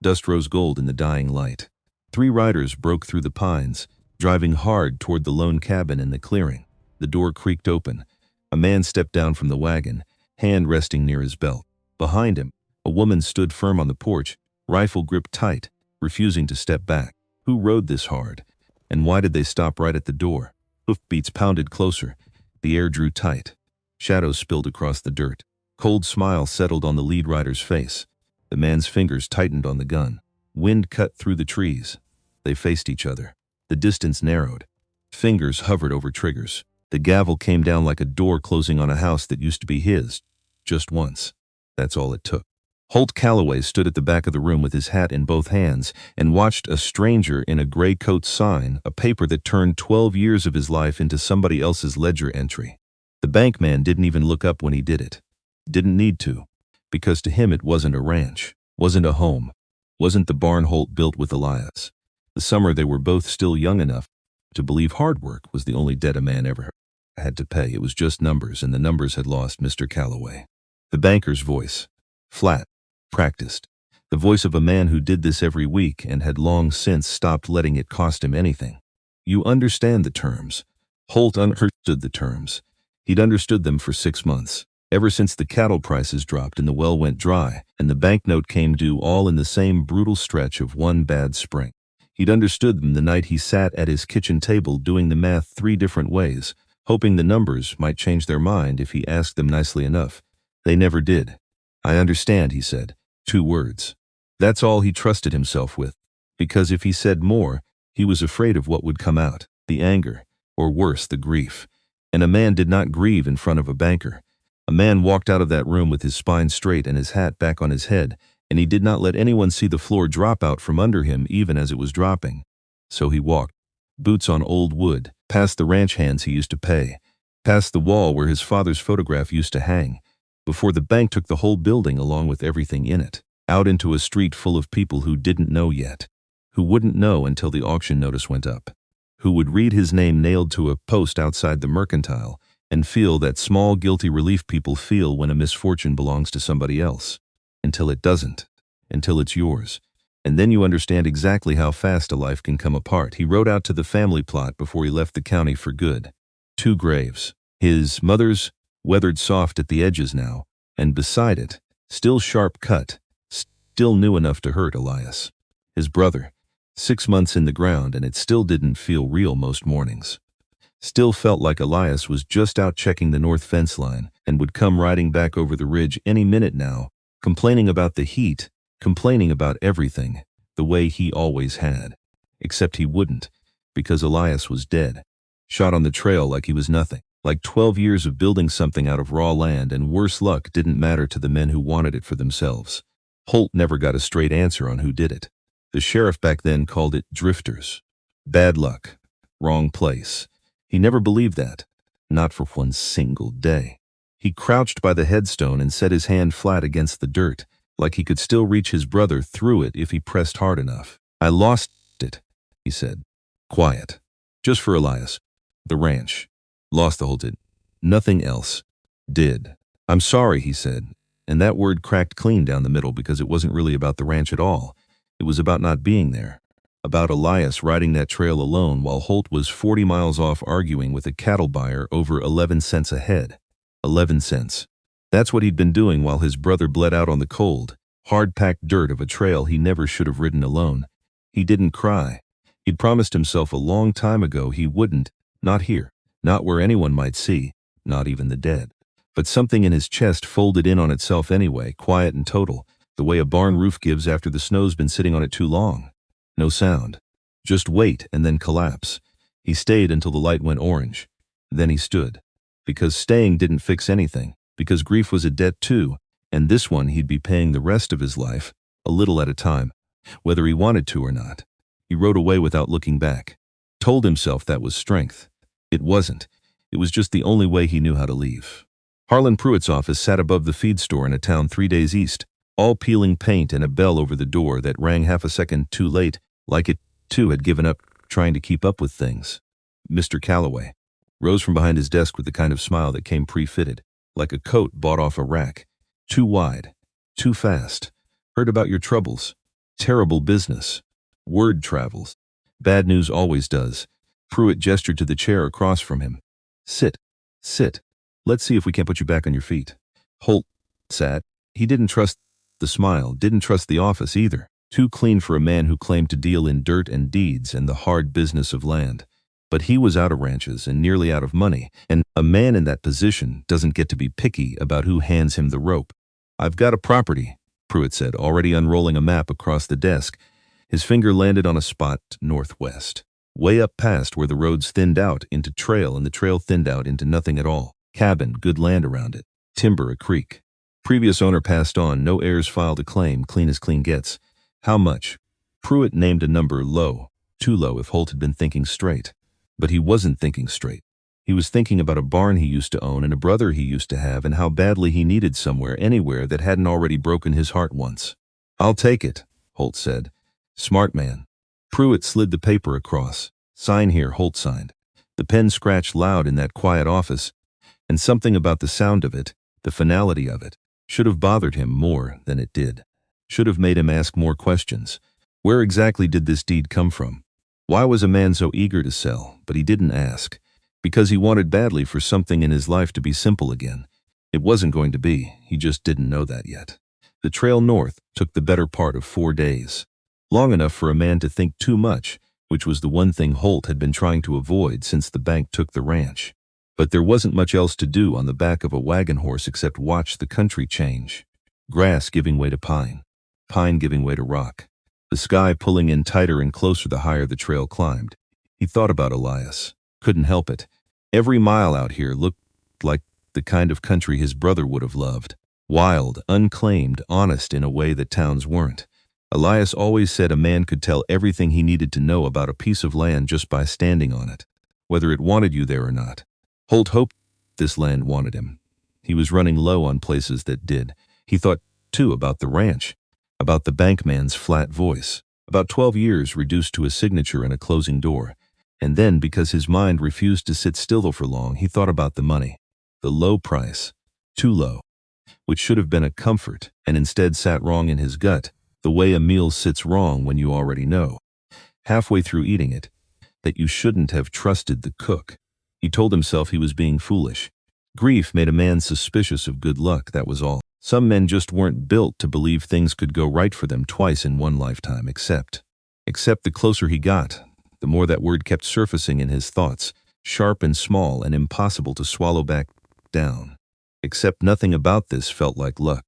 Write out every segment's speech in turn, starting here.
Dust rose gold in the dying light. 3 riders broke through the pines, driving hard toward the lone cabin in the clearing. The door creaked open. A man stepped down from the wagon, hand resting near his belt. Behind him, a woman stood firm on the porch, rifle gripped tight, refusing to step back. Who rode this hard? And why did they stop right at the door? Hoofbeats pounded closer. The air drew tight. Shadows spilled across the dirt. Cold smile settled on the lead rider's face. The man's fingers tightened on the gun. Wind cut through the trees. They faced each other. The distance narrowed. Fingers hovered over triggers. The gavel came down like a door closing on a house that used to be his. Just once. That's all it took. Holt Calloway stood at the back of the room with his hat in both hands and watched a stranger in a gray coat sign a paper that turned 12 years of his life into somebody else's ledger entry. The bank man didn't even look up when he did it. Didn't need to, because to him it wasn't a ranch, wasn't a home, wasn't the barn Holt built with Elias. The summer they were both still young enough to believe hard work was the only debt a man ever had to pay. It was just numbers, and the numbers had lost Mr. Calloway. The banker's voice, flat, practiced, the voice of a man who did this every week and had long since stopped letting it cost him anything. You understand the terms. Holt understood the terms. He'd understood them for 6 months. Ever since the cattle prices dropped and the well went dry, and the banknote came due all in the same brutal stretch of one bad spring. He'd understood them the night he sat at his kitchen table doing the math 3 different ways, hoping the numbers might change their mind if he asked them nicely enough. They never did. I understand, he said. 2 words. That's all he trusted himself with, because if he said more, he was afraid of what would come out, the anger, or worse, the grief. And a man did not grieve in front of a banker. A man walked out of that room with his spine straight and his hat back on his head, and he did not let anyone see the floor drop out from under him even as it was dropping. So he walked, boots on old wood, past the ranch hands he used to pay, past the wall where his father's photograph used to hang, before the bank took the whole building along with everything in it, out into a street full of people who didn't know yet, who wouldn't know until the auction notice went up, who would read his name nailed to a post outside the mercantile, and feel that small guilty relief people feel when a misfortune belongs to somebody else. Until it doesn't. Until it's yours. And then you understand exactly how fast a life can come apart. He rode out to the family plot before he left the county for good. 2 graves. His mother's, weathered soft at the edges now, and beside it, still sharp cut, still new enough to hurt Elias. His brother, 6 months in the ground, and it still didn't feel real most mornings. Still felt like Elias was just out checking the north fence line and would come riding back over the ridge any minute now, complaining about the heat, complaining about everything, the way he always had. Except he wouldn't, because Elias was dead, shot on the trail like he was nothing, like 12 years of building something out of raw land, and worse luck didn't matter to the men who wanted it for themselves. Holt never got a straight answer on who did it. The sheriff back then called it drifters. Bad luck. Wrong place. He never believed that, not for one single day. He crouched by the headstone and set his hand flat against the dirt, like he could still reach his brother through it if he pressed hard enough. I lost it, he said. Quiet. Just for Elias. The ranch. Lost the whole did. Nothing else. Did. I'm sorry, he said, and that word cracked clean down the middle because it wasn't really about the ranch at all. It was about not being there. About Elias riding that trail alone while Holt was 40 miles off arguing with a cattle buyer over 11 cents a head. 11 cents. That's what he'd been doing while his brother bled out on the cold, hard-packed dirt of a trail he never should have ridden alone. He didn't cry. He'd promised himself a long time ago he wouldn't, not here, not where anyone might see, not even the dead. But something in his chest folded in on itself anyway, quiet and total, the way a barn roof gives after the snow's been sitting on it too long. No sound. Just wait and then collapse. He stayed until the light went orange. Then he stood. Because staying didn't fix anything. Because grief was a debt too, and this one he'd be paying the rest of his life, a little at a time, whether he wanted to or not. He rode away without looking back. Told himself that was strength. It wasn't. It was just the only way he knew how to leave. Harlan Pruitt's office sat above the feed store in a town 3 days east, all peeling paint and a bell over the door that rang half a second too late, like it, too, had given up trying to keep up with things. Mr. Calloway rose from behind his desk with the kind of smile that came pre-fitted, like a coat bought off a rack. Too wide. Too fast. Heard about your troubles. Terrible business. Word travels. Bad news always does. Pruitt gestured to the chair across from him. Sit. Sit. Let's see if we can't put you back on your feet. Holt sat. He didn't trust the smile, didn't trust the office either. Too clean for a man who claimed to deal in dirt and deeds and the hard business of land. But he was out of ranches and nearly out of money, and a man in that position doesn't get to be picky about who hands him the rope. I've got a property, Pruitt said, already unrolling a map across the desk. His finger landed on a spot northwest, way up past where the roads thinned out into trail and the trail thinned out into nothing at all. Cabin, good land around it. Timber, a creek. Previous owner passed on, no heirs filed a claim, clean as clean gets. How much? Pruitt named a number low, too low if Holt had been thinking straight. But he wasn't thinking straight. He was thinking about a barn he used to own and a brother he used to have and how badly he needed somewhere, anywhere that hadn't already broken his heart once. I'll take it, Holt said. Smart man. Pruitt slid the paper across. Sign here, Holt signed. The pen scratched loud in that quiet office, and something about the sound of it, the finality of it, should have bothered him more than it did. Should have made him ask more questions. Where exactly did this deed come from? Why was a man so eager to sell, but he didn't ask? Because he wanted badly for something in his life to be simple again. It wasn't going to be, he just didn't know that yet. The trail north took the better part of 4 days. Long enough for a man to think too much, which was the one thing Holt had been trying to avoid since the bank took the ranch. But there wasn't much else to do on the back of a wagon horse except watch the country change. Grass giving way to pine. Pine giving way to rock. The sky pulling in tighter and closer the higher the trail climbed. He thought about Elias. Couldn't help it. Every mile out here looked like the kind of country his brother would have loved. Wild, unclaimed, honest in a way that towns weren't. Elias always said a man could tell everything he needed to know about a piece of land just by standing on it, whether it wanted you there or not. Holt hoped this land wanted him. He was running low on places that did. He thought, too, about the ranch, about the bankman's flat voice, about 12 years reduced to a signature and a closing door. And then, because his mind refused to sit still for long, he thought about the money. The low price, too low, which should have been a comfort, and instead sat wrong in his gut, the way a meal sits wrong when you already know, halfway through eating it, that you shouldn't have trusted the cook. He told himself he was being foolish. Grief made a man suspicious of good luck, that was all. Some men just weren't built to believe things could go right for them twice in one lifetime, except the closer he got, the more that word kept surfacing in his thoughts, sharp and small and impossible to swallow back down. Except nothing about this felt like luck.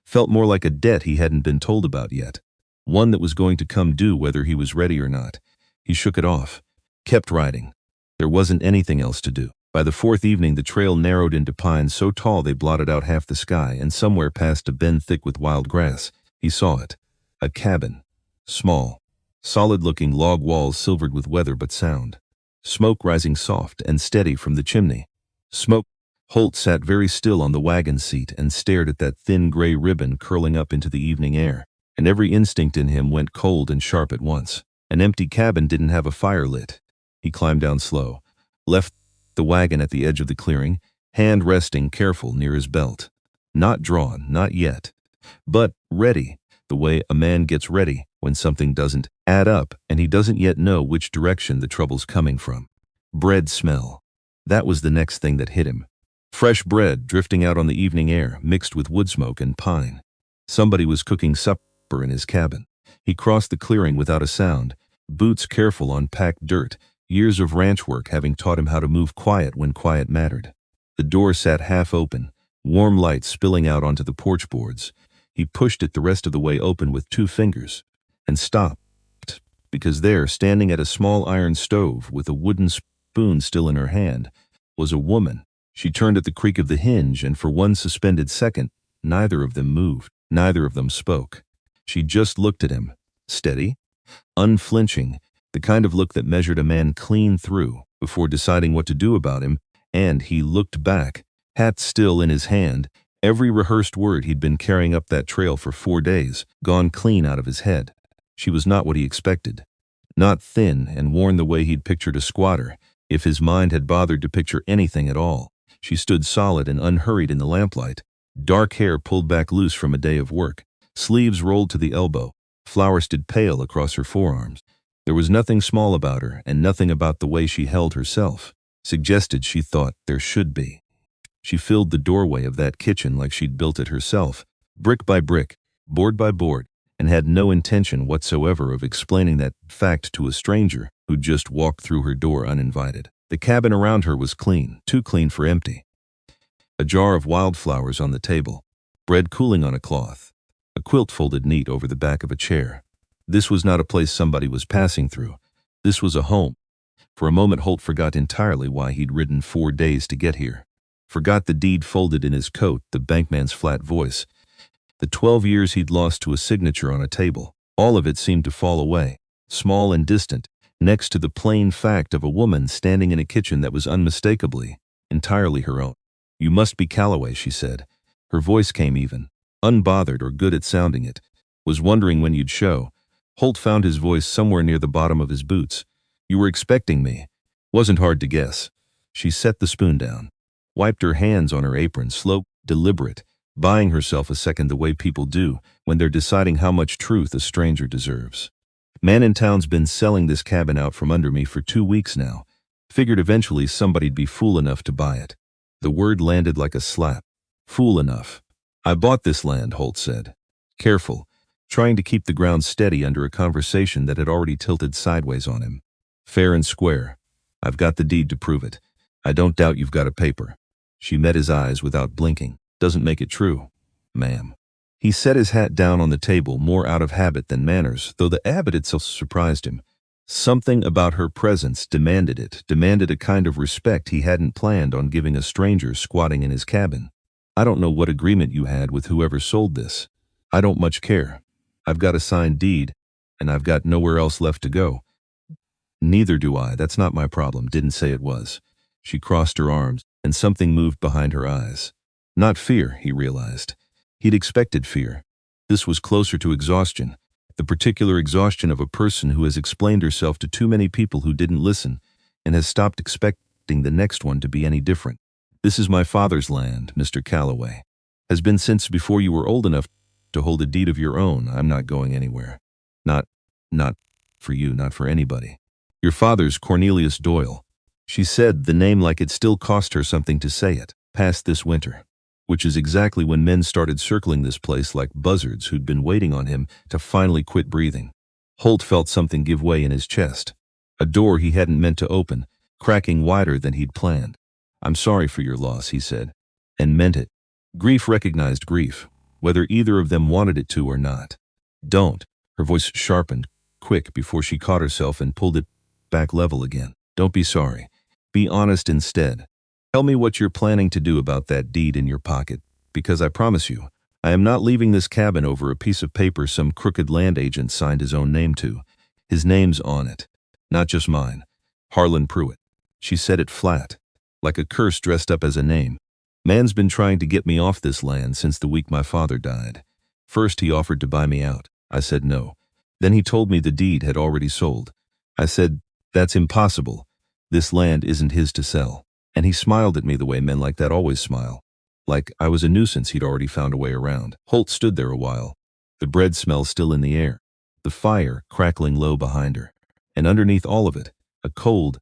Felt more like a debt he hadn't been told about yet. One that was going to come due whether he was ready or not. He shook it off. Kept riding. There wasn't anything else to do. By the 4th evening the trail narrowed into pines so tall they blotted out half the sky, and somewhere past a bend thick with wild grass, he saw it. A cabin. Small. Solid-looking log walls silvered with weather but sound. Smoke rising soft and steady from the chimney. Smoke. Holt sat very still on the wagon seat and stared at that thin gray ribbon curling up into the evening air, and every instinct in him went cold and sharp at once. An empty cabin didn't have a fire lit. He climbed down slow, left the wagon at the edge of the clearing, hand resting careful near his belt. Not drawn, not yet, but ready, the way a man gets ready when something doesn't add up and he doesn't yet know which direction the trouble's coming from. Bread smell. That was the next thing that hit him. Fresh bread drifting out on the evening air, mixed with wood smoke and pine. Somebody was cooking supper in his cabin. He crossed the clearing without a sound, boots careful on packed dirt, years of ranch work having taught him how to move quiet when quiet mattered. The door sat half open, warm light spilling out onto the porch boards. He pushed it the rest of the way open with 2 fingers, and stopped, because there, standing at a small iron stove with a wooden spoon still in her hand, was a woman. She turned at the creak of the hinge, and for one suspended second, neither of them moved, neither of them spoke. She just looked at him, steady, unflinching, the kind of look that measured a man clean through before deciding what to do about him, and he looked back, hat still in his hand, every rehearsed word he'd been carrying up that trail for 4 days, gone clean out of his head. She was not what he expected. Not thin and worn the way he'd pictured a squatter, if his mind had bothered to picture anything at all. She stood solid and unhurried in the lamplight, dark hair pulled back loose from a day of work, sleeves rolled to the elbow, Flower stood pale across her forearms. There was nothing small about her, and nothing about the way she held herself suggested she thought there should be. She filled the doorway of that kitchen like she'd built it herself, brick by brick, board by board, and had no intention whatsoever of explaining that fact to a stranger who'd just walked through her door uninvited. The cabin around her was clean, too clean for empty. A jar of wildflowers on the table, bread cooling on a cloth, a quilt folded neat over the back of a chair. This was not a place somebody was passing through. This was a home. For a moment Holt forgot entirely why he'd ridden 4 days to get here. Forgot the deed folded in his coat, the bankman's flat voice, the 12 years he'd lost to a signature on a table. All of it seemed to fall away, small and distant, next to the plain fact of a woman standing in a kitchen that was unmistakably, entirely her own. "You must be Calloway," she said. Her voice came even, unbothered or good at sounding it. "Was wondering when you'd show." Holt found his voice somewhere near the bottom of his boots. "You were expecting me." "Wasn't hard to guess." She set the spoon down, wiped her hands on her apron, slow, deliberate, buying herself a second the way people do when they're deciding how much truth a stranger deserves. "Man in town's been selling this cabin out from under me for 2 weeks now. Figured eventually somebody'd be fool enough to buy it." The word landed like a slap. Fool enough. "I bought this land," Holt said. Careful, trying to keep the ground steady under a conversation that had already tilted sideways on him. "Fair and square. I've got the deed to prove it. I don't doubt you've got a paper." She met his eyes without blinking. "Doesn't make it true, ma'am." He set his hat down on the table more out of habit than manners, though the habit itself surprised him. Something about her presence demanded it, demanded a kind of respect he hadn't planned on giving a stranger squatting in his cabin. "I don't know what agreement you had with whoever sold this. I don't much care. I've got a signed deed, and I've got nowhere else left to go." "Neither do I. That's not my problem." Didn't say it was. She crossed her arms, and something moved behind her eyes. Not fear, he realized. He'd expected fear. This was closer to exhaustion, the particular exhaustion of a person who has explained herself to too many people who didn't listen, and has stopped expecting the next one to be any different. "This is my father's land, Mr. Calloway. Has been since before you were old enough to hold a deed of your own. I'm not going anywhere. Not for you, not for anybody. Your father's Cornelius Doyle." She said the name like it still cost her something to say it. "Past this winter." Which is exactly when men started circling this place like buzzards who'd been waiting on him to finally quit breathing. Holt felt something give way in his chest. A door he hadn't meant to open, cracking wider than he'd planned. "I'm sorry for your loss," he said, and meant it. Grief recognized grief, whether either of them wanted it to or not. "Don't." Her voice sharpened, quick, before she caught herself and pulled it back level again. "Don't be sorry. Be honest instead. Tell me what you're planning to do about that deed in your pocket, because I promise you, I am not leaving this cabin over a piece of paper some crooked land agent signed his own name to. His name's on it. Not just mine. Harlan Pruitt." She said it flat, like a curse dressed up as a name. "Man's been trying to get me off this land since the week my father died. First he offered to buy me out. I said no. Then he told me the deed had already sold. I said, that's impossible. This land isn't his to sell. And he smiled at me the way men like that always smile. Like I was a nuisance he'd already found a way around." Holt stood there a while, the bread smell still in the air, the fire crackling low behind her. And underneath all of it, a cold,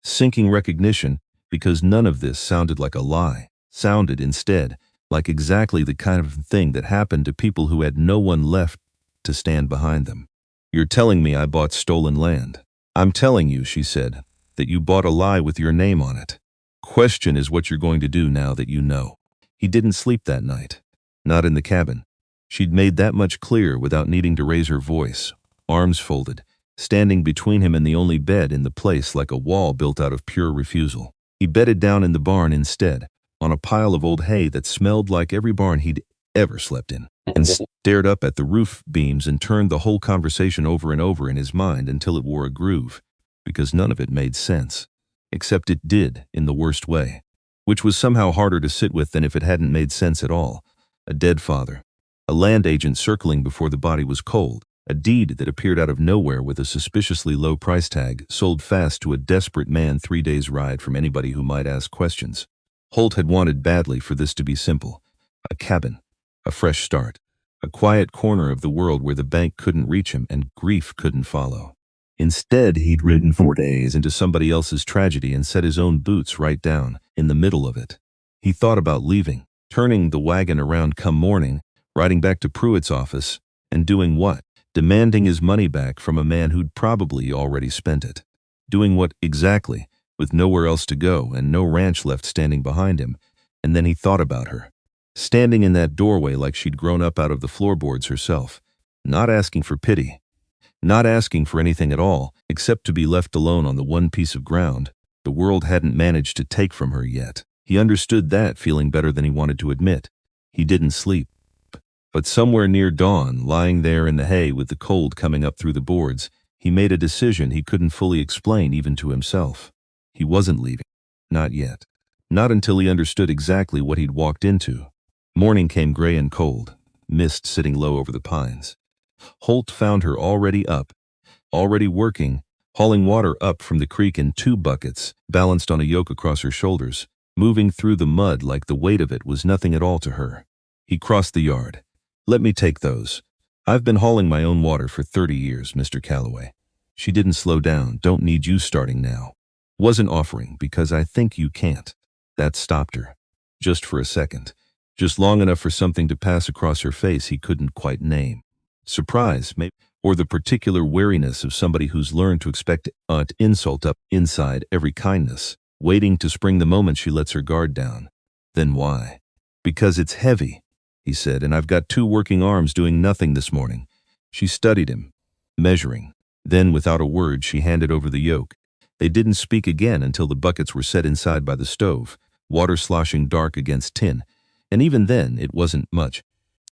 sinking recognition, because none of this sounded like a lie, sounded instead like exactly the kind of thing that happened to people who had no one left to stand behind them. "You're telling me I bought stolen land." "I'm telling you," she said, "that you bought a lie with your name on it. Question is what you're going to do now that you know." He didn't sleep that night. Not in the cabin. She'd made that much clear without needing to raise her voice, arms folded, standing between him and the only bed in the place like a wall built out of pure refusal. He bedded down in the barn instead, on a pile of old hay that smelled like every barn he'd ever slept in, and stared up at the roof beams and turned the whole conversation over and over in his mind until it wore a groove, because none of it made sense. Except it did, in the worst way, which was somehow harder to sit with than if it hadn't made sense at all. A dead father, a land agent circling before the body was cold, a deed that appeared out of nowhere with a suspiciously low price tag, sold fast to a desperate man 3 days' ride from anybody who might ask questions. Holt had wanted badly for this to be simple. A cabin, a fresh start, a quiet corner of the world where the bank couldn't reach him and grief couldn't follow. Instead, he'd ridden 4 days into somebody else's tragedy and set his own boots right down in the middle of it. He thought about leaving, turning the wagon around come morning, riding back to Pruitt's office, and doing what? Demanding his money back from a man who'd probably already spent it. Doing what exactly, with nowhere else to go and no ranch left standing behind him? And then he thought about her, standing in that doorway like she'd grown up out of the floorboards herself, not asking for pity, not asking for anything at all, except to be left alone on the one piece of ground the world hadn't managed to take from her yet. He understood that feeling better than he wanted to admit. He didn't sleep. But somewhere near dawn, lying there in the hay with the cold coming up through the boards, he made a decision he couldn't fully explain even to himself. He wasn't leaving. Not yet. Not until he understood exactly what he'd walked into. Morning came gray and cold, mist sitting low over the pines. Holt found her already up, already working, hauling water up from the creek in 2 buckets, balanced on a yoke across her shoulders, moving through the mud like the weight of it was nothing at all to her. He crossed the yard. "Let me take those. I've been hauling my own water for 30 years, Mr. Calloway." She didn't slow down. "Don't need you starting now." "Wasn't offering, because I think you can't." That stopped her. Just for a second. Just long enough for something to pass across her face he couldn't quite name. Surprise, maybe, or the particular wariness of somebody who's learned to expect insult up inside every kindness, waiting to spring the moment she lets her guard down. Then why? "Because it's heavy," he said, "and I've got 2 working arms doing nothing this morning." She studied him, measuring. Then, without a word, she handed over the yoke. They didn't speak again until the buckets were set inside by the stove, water sloshing dark against tin, and even then it wasn't much.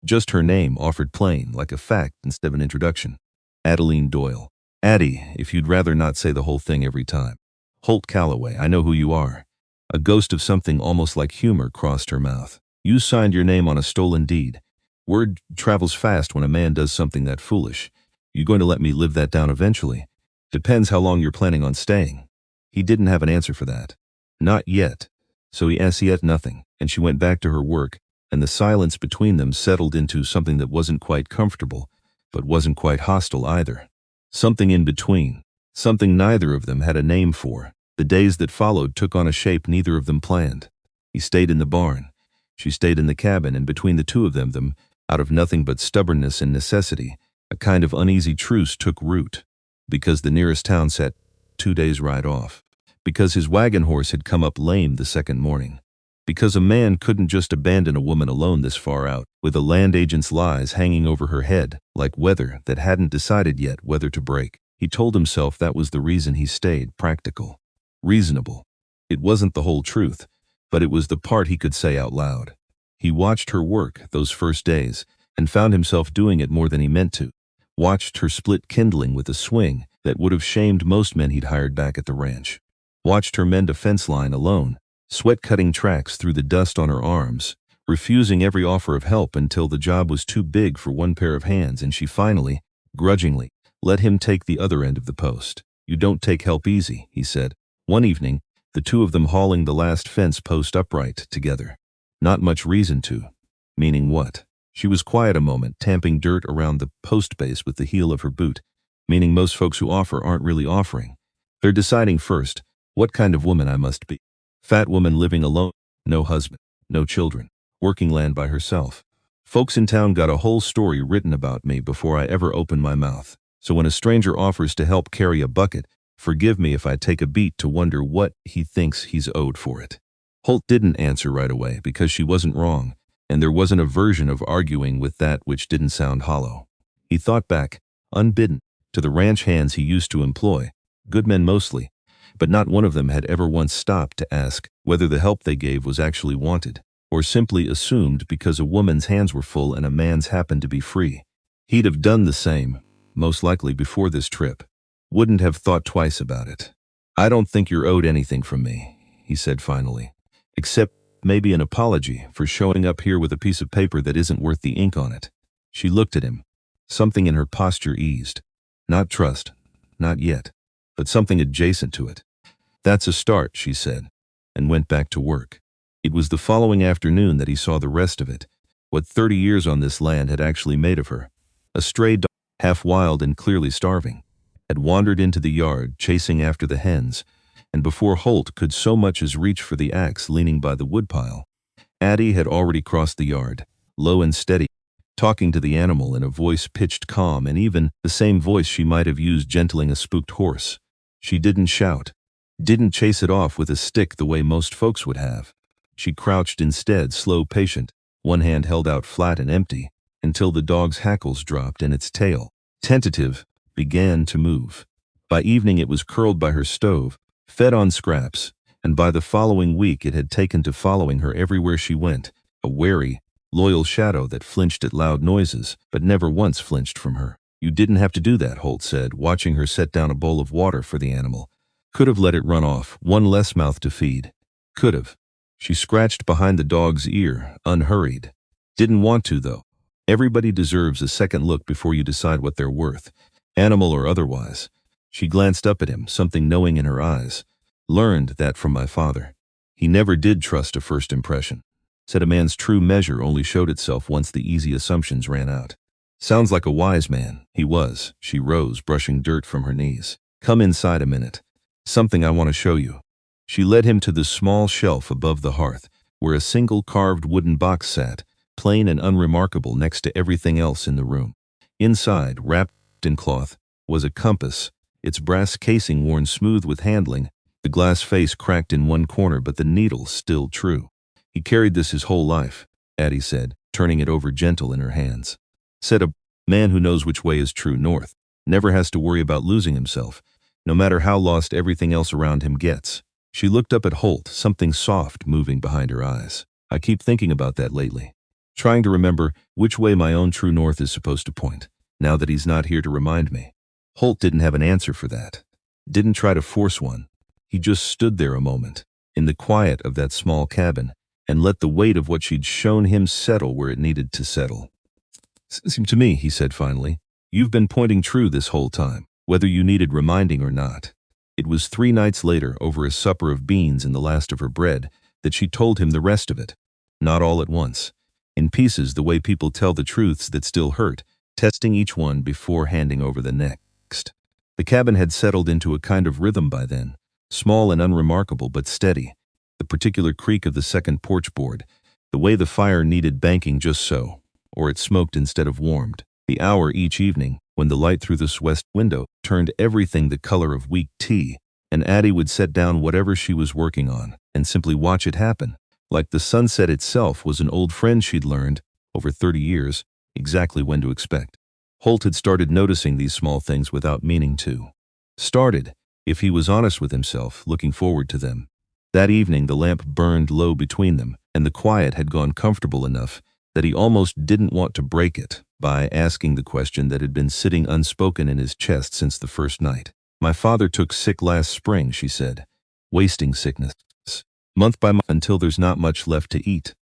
Just her name offered plain, like a fact instead of an introduction. Adeline Doyle. "Addie, if you'd rather not say the whole thing every time." "Holt Calloway, I know who you are." A ghost of something almost like humor crossed her mouth. "You signed your name on a stolen deed. Word travels fast when a man does something that foolish. You going to let me live that down eventually? Depends how long you're planning on staying." He didn't have an answer for that. Not yet. So he asked yet nothing, and she went back to her work, and the silence between them settled into something that wasn't quite comfortable, but wasn't quite hostile either. Something in between. Something neither of them had a name for. The days that followed took on a shape neither of them planned. He stayed in the barn. She stayed in the cabin, and between the two of them, out of nothing but stubbornness and necessity, a kind of uneasy truce took root. Because the nearest town sat 2 days' ride off. Because his wagon horse had come up lame the second morning. Because a man couldn't just abandon a woman alone this far out, with a land agent's lies hanging over her head, like weather that hadn't decided yet whether to break. He told himself that was the reason he stayed. Practical. Reasonable. It wasn't the whole truth, but it was the part he could say out loud. He watched her work those first days, and found himself doing it more than he meant to. Watched her split kindling with a swing that would have shamed most men he'd hired back at the ranch. Watched her mend a fence line alone, sweat cutting tracks through the dust on her arms, refusing every offer of help until the job was too big for one pair of hands, and she finally, grudgingly, let him take the other end of the post. "You don't take help easy," he said. One evening, the two of them hauling the last fence post upright together. Not much reason to. Meaning what? She was quiet a moment, tamping dirt around the post base with the heel of her boot. Meaning most folks who offer aren't really offering. They're deciding first, what kind of woman I must be. Fat woman living alone, no husband, no children, working land by herself. Folks in town got a whole story written about me before I ever opened my mouth. So when a stranger offers to help carry a bucket, forgive me if I take a beat to wonder what he thinks he's owed for it. Holt didn't answer right away because she wasn't wrong, and there wasn't a version of arguing with that which didn't sound hollow. He thought back, unbidden, to the ranch hands he used to employ, good men mostly, but not one of them had ever once stopped to ask whether the help they gave was actually wanted, or simply assumed because a woman's hands were full and a man's happened to be free. He'd have done the same, most likely before this trip. Wouldn't have thought twice about it. "I don't think you're owed anything from me," he said finally, "except maybe an apology for showing up here with a piece of paper that isn't worth the ink on it." She looked at him. Something in her posture eased. Not trust, not yet, but something adjacent to it. "That's a start," she said, and went back to work. It was the following afternoon that he saw the rest of it, what 30 years on this land had actually made of her. A stray dog, half wild and clearly starving, had wandered into the yard, chasing after the hens, and before Holt could so much as reach for the axe leaning by the woodpile, Addie had already crossed the yard, low and steady, talking to the animal in a voice pitched calm and even the same voice she might have used gentling a spooked horse. She didn't shout, didn't chase it off with a stick the way most folks would have. She crouched instead, slow, patient, one hand held out flat and empty, until the dog's hackles dropped and its tail, tentative, began to move. By evening it was curled by her stove, fed on scraps, and by the following week it had taken to following her everywhere she went, a wary, loyal shadow that flinched at loud noises, but never once flinched from her. You didn't have to do that, Holt said, watching her set down a bowl of water for the animal. Could have let it run off, one less mouth to feed. Could have. She scratched behind the dog's ear, unhurried. Didn't want to, though. Everybody deserves a second look before you decide what they're worth, animal or otherwise. She glanced up at him, something knowing in her eyes. Learned that from my father. He never did trust a first impression. Said a man's true measure only showed itself once the easy assumptions ran out. Sounds like a wise man. He was. She rose, brushing dirt from her knees. Come inside a minute. Something I want to show you. She led him to the small shelf above the hearth, where a single carved wooden box sat, plain and unremarkable next to everything else in the room. Inside, wrapped in cloth, was a compass, its brass casing worn smooth with handling, the glass face cracked in one corner but the needle still true. He carried this his whole life, Addie said, turning it over gentle in her hands. Said a man who knows which way is true north, never has to worry about losing himself, no matter how lost everything else around him gets. She looked up at Holt, something soft moving behind her eyes. I keep thinking about that lately. Trying to remember which way my own true north is supposed to point, now that he's not here to remind me. Holt didn't have an answer for that. Didn't try to force one. He just stood there a moment, in the quiet of that small cabin, and let the weight of what she'd shown him settle where it needed to settle. Seems to me, he said finally, you've been pointing true this whole time, whether you needed reminding or not. It was 3 nights later, over a supper of beans and the last of her bread, that she told him the rest of it. Not all at once. In pieces, the way people tell the truths that still hurt, testing each one before handing over the next. The cabin had settled into a kind of rhythm by then, small and unremarkable but steady. The particular creak of the second porch board, the way the fire needed banking just so, or it smoked instead of warmed. The hour each evening, when the light through this west window turned everything the color of weak tea, and Addie would set down whatever she was working on and simply watch it happen, like the sunset itself was an old friend she'd learned, over 30 years, exactly when to expect. Holt had started noticing these small things without meaning to. Started, if he was honest with himself, looking forward to them. That evening the lamp burned low between them, and the quiet had gone comfortable enough that he almost didn't want to break it by asking the question that had been sitting unspoken in his chest since the first night. My father took sick last spring, she said. Wasting sickness. Month by month until there's not much left to eat.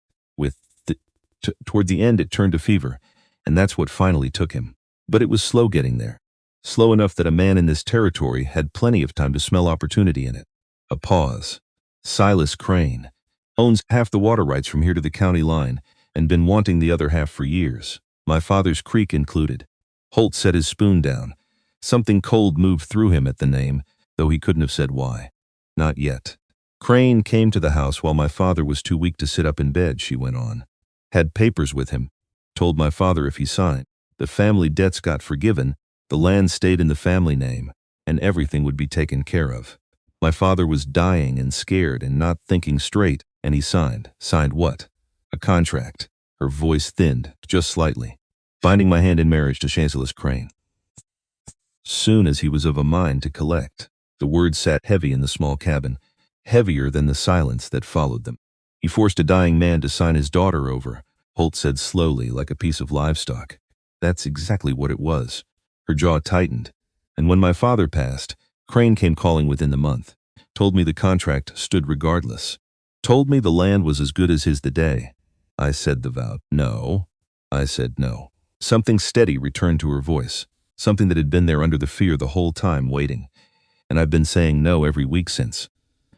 Toward the end it turned to fever, and that's what finally took him. But it was slow getting there. Slow enough that a man in this territory had plenty of time to smell opportunity in it. A pause. Silas Crane. Owns half the water rights from here to the county line, and been wanting the other half for years. My father's creek included. Holt set his spoon down. Something cold moved through him at the name, though he couldn't have said why. Not yet. Crane came to the house while my father was too weak to sit up in bed, she went on. Had papers with him. Told my father if he signed, the family debts got forgiven, the land stayed in the family name, and everything would be taken care of. My father was dying and scared and not thinking straight, and he signed. Signed what? A contract. Her voice thinned, just slightly. Binding my hand in marriage to Silas Crane. Soon as he was of a mind to collect, the words sat heavy in the small cabin, heavier than the silence that followed them. He forced a dying man to sign his daughter over, Holt said slowly, like a piece of livestock. That's exactly what it was. Her jaw tightened. And when my father passed, Crane came calling within the month. Told me the contract stood regardless. Told me the land was as good as his the day. I said the vow. No. I said no. Something steady returned to her voice. Something that had been there under the fear the whole time, waiting. And I've been saying no every week since.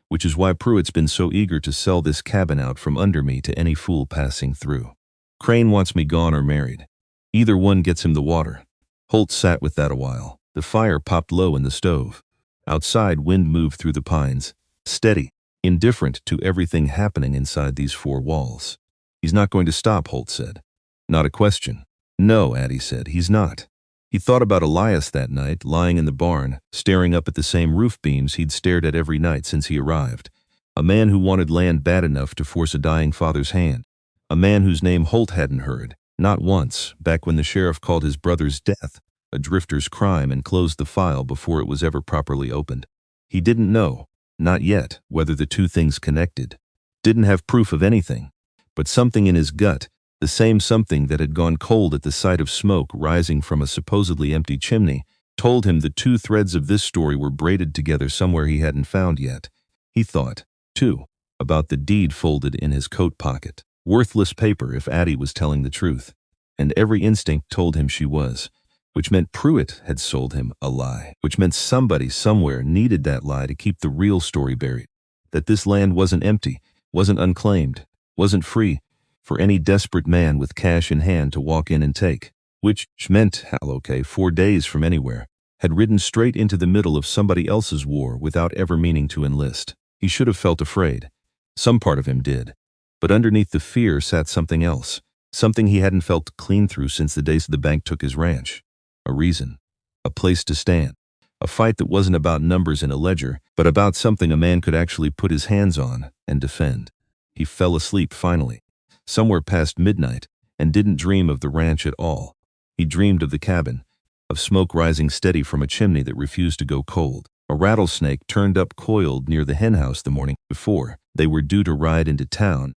Which is why Pruitt's been so eager to sell this cabin out from under me to any fool passing through. Crane wants me gone or married. Either one gets him the water. Holt sat with that a while. The fire popped low in the stove. Outside, wind moved through the pines, steady, indifferent to everything happening inside these four walls. He's not going to stop, Holt said. Not a question. No, Addie said, he's not. He thought about Elias that night, lying in the barn, staring up at the same roof beams he'd stared at every night since he arrived. A man who wanted land bad enough to force a dying father's hand. A man whose name Holt hadn't heard, not once, back when the sheriff called his brother's death a drifter's crime and closed the file before it was ever properly opened. He didn't know, not yet, whether the two things connected. Didn't have proof of anything. But something in his gut, the same something that had gone cold at the sight of smoke rising from a supposedly empty chimney, told him the two threads of this story were braided together somewhere he hadn't found yet. He thought, too, about the deed folded in his coat pocket. Worthless paper if Addie was telling the truth. And every instinct told him she was. Which meant Pruitt had sold him a lie. Which meant somebody somewhere needed that lie to keep the real story buried. That this land wasn't empty, wasn't unclaimed, wasn't free for any desperate man with cash in hand to walk in and take. Which meant Hal, okay, 4 days from anywhere, had ridden straight into the middle of somebody else's war without ever meaning to enlist. He should have felt afraid. Some part of him did. But underneath the fear sat something else. Something he hadn't felt clean through since the days the bank took his ranch. A reason. A place to stand. A fight that wasn't about numbers in a ledger, but about something a man could actually put his hands on and defend. He fell asleep finally, somewhere past midnight, and didn't dream of the ranch at all. He dreamed of the cabin, of smoke rising steady from a chimney that refused to go cold. A rattlesnake turned up coiled near the henhouse the morning before they were due to ride into town,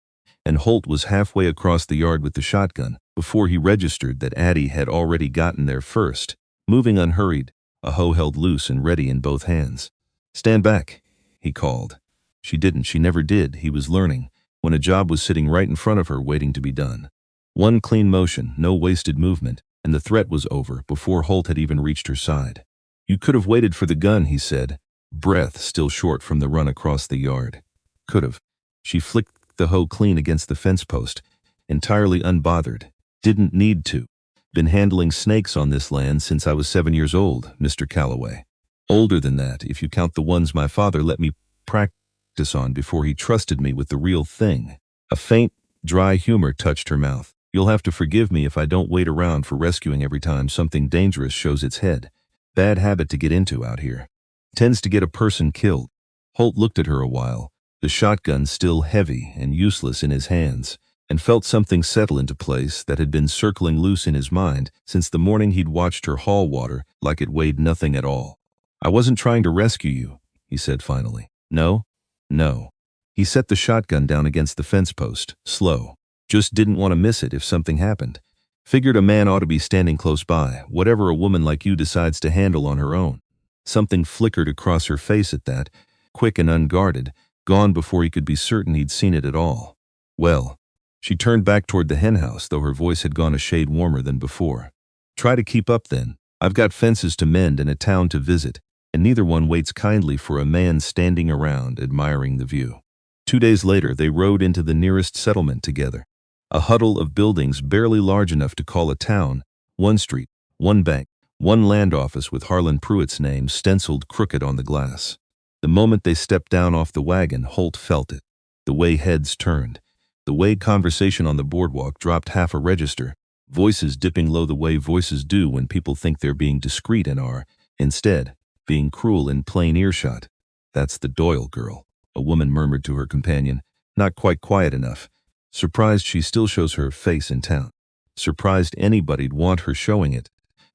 and Holt was halfway across the yard with the shotgun before he registered that Addie had already gotten there first, moving unhurried, a hoe held loose and ready in both hands. "Stand back," he called. She didn't, she never did, he was learning, when a job was sitting right in front of her waiting to be done. One clean motion, no wasted movement, and the threat was over before Holt had even reached her side. "You could have waited for the gun," he said, breath still short from the run across the yard. Could have. She flicked the hoe clean against the fence post, entirely unbothered. "Didn't need to. Been handling snakes on this land since I was 7 years old, Mr. Calloway. Older than that, if you count the ones my father let me practice on before he trusted me with the real thing." A faint, dry humor touched her mouth. "You'll have to forgive me if I don't wait around for rescuing every time something dangerous shows its head. Bad habit to get into out here. Tends to get a person killed." Holt looked at her a while, the shotgun still heavy and useless in his hands, and felt something settle into place that had been circling loose in his mind since the morning he'd watched her haul water like it weighed nothing at all. "I wasn't trying to rescue you," he said finally. "No? No." He set the shotgun down against the fence post, slow. Just didn't want to miss it if something happened. Figured a man ought to be standing close by, whatever a woman like you decides to handle on her own. Something flickered across her face at that, quick and unguarded, gone before he could be certain he'd seen it at all. "Well." She turned back toward the henhouse, though her voice had gone a shade warmer than before. "Try to keep up then. I've got fences to mend and a town to visit, and neither one waits kindly for a man standing around admiring the view." 2 days later, they rode into the nearest settlement together. A huddle of buildings barely large enough to call a town, one street, one bank, one land office with Harlan Pruitt's name stenciled crooked on the glass. The moment they stepped down off the wagon, Holt felt it. The way heads turned. The way conversation on the boardwalk dropped half a register, voices dipping low the way voices do when people think they're being discreet and are, instead, being cruel in plain earshot. "That's the Doyle girl," a woman murmured to her companion, not quite quiet enough. "Surprised she still shows her face in town. Surprised anybody'd want her showing it."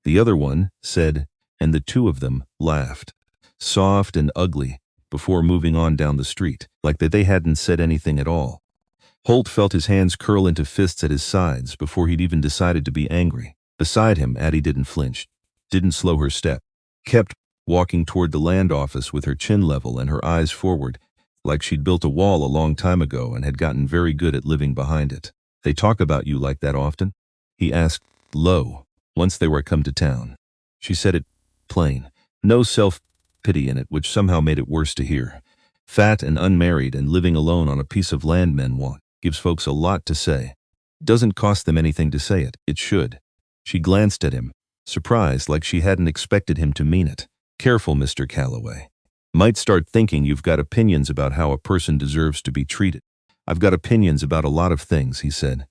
The other one said, and the two of them laughed. Soft and ugly, before moving on down the street, like that they hadn't said anything at all. Holt felt his hands curl into fists at his sides before he'd even decided to be angry. Beside him, Addie didn't flinch, didn't slow her step, kept walking toward the land office with her chin level and her eyes forward, like she'd built a wall a long time ago and had gotten very good at living behind it. "They talk about you like that often?" he asked, low, once they were come to town. She said it plain, no self-pity in it, which somehow made it worse to hear. Fat and unmarried and living alone on a piece of land men want gives folks a lot to say. Doesn't cost them anything to say it. It should. She glanced at him, surprised like she hadn't expected him to mean it. Careful, Mr. Calloway. Might start thinking you've got opinions about how a person deserves to be treated. I've got opinions about a lot of things, he said.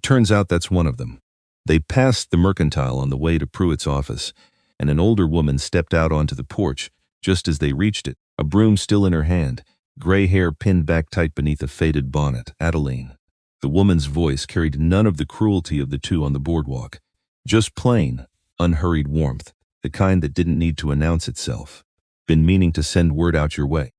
Turns out that's one of them. They passed the Mercantile on the way to Pruitt's office, and an older woman stepped out onto the porch just as they reached it, a broom still in her hand, gray hair pinned back tight beneath a faded bonnet. Adeline. The woman's voice carried none of the cruelty of the two on the boardwalk, just plain, unhurried warmth, the kind that didn't need to announce itself. Been meaning to send word out your way.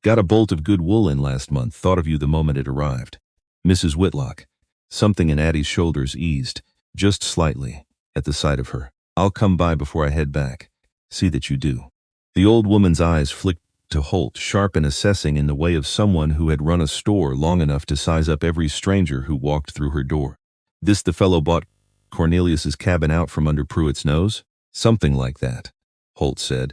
Got a bolt of good wool in last month, thought of you the moment it arrived. Mrs. Whitlock. Something in Addie's shoulders eased, just slightly, at the sight of her. I'll come by before I head back. See that you do. The old woman's eyes flicked to Holt, sharp and assessing in the way of someone who had run a store long enough to size up every stranger who walked through her door. This the fellow bought Cornelius's cabin out from under Pruitt's nose? Something like that, Holt said.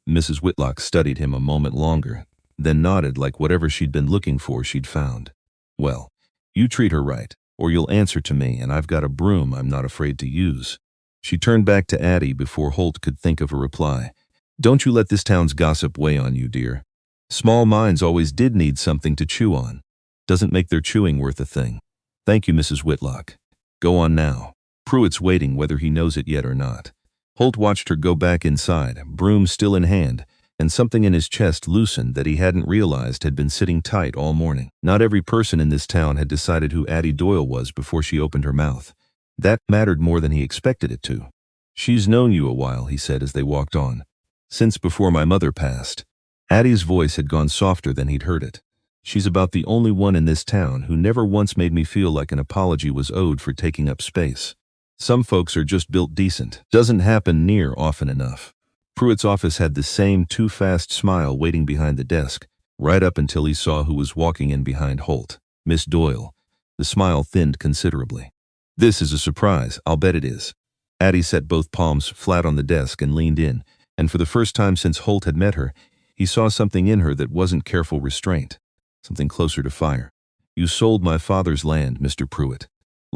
Mrs. Whitlock studied him a moment longer, then nodded like whatever she'd been looking for she'd found. Well, you treat her right, or you'll answer to me, and I've got a broom I'm not afraid to use. She turned back to Addie before Holt could think of a reply. Don't you let this town's gossip weigh on you, dear. Small minds always did need something to chew on. Doesn't make their chewing worth a thing. Thank you, Mrs. Whitlock. Go on now. Pruitt's waiting whether he knows it yet or not. Holt watched her go back inside, broom still in hand, and something in his chest loosened that he hadn't realized had been sitting tight all morning. Not every person in this town had decided who Addie Doyle was before she opened her mouth. That mattered more than he expected it to. She's known you a while, he said as they walked on. Since before my mother passed. Addie's voice had gone softer than he'd heard it. She's about the only one in this town who never once made me feel like an apology was owed for taking up space. Some folks are just built decent. Doesn't happen near often enough. Pruitt's office had the same too-fast smile waiting behind the desk, right up until he saw who was walking in behind Holt. Miss Doyle. The smile thinned considerably. This is a surprise, I'll bet it is. Addie set both palms flat on the desk and leaned in, and for the first time since Holt had met her, he saw something in her that wasn't careful restraint, something closer to fire. You sold my father's land, Mr. Pruitt.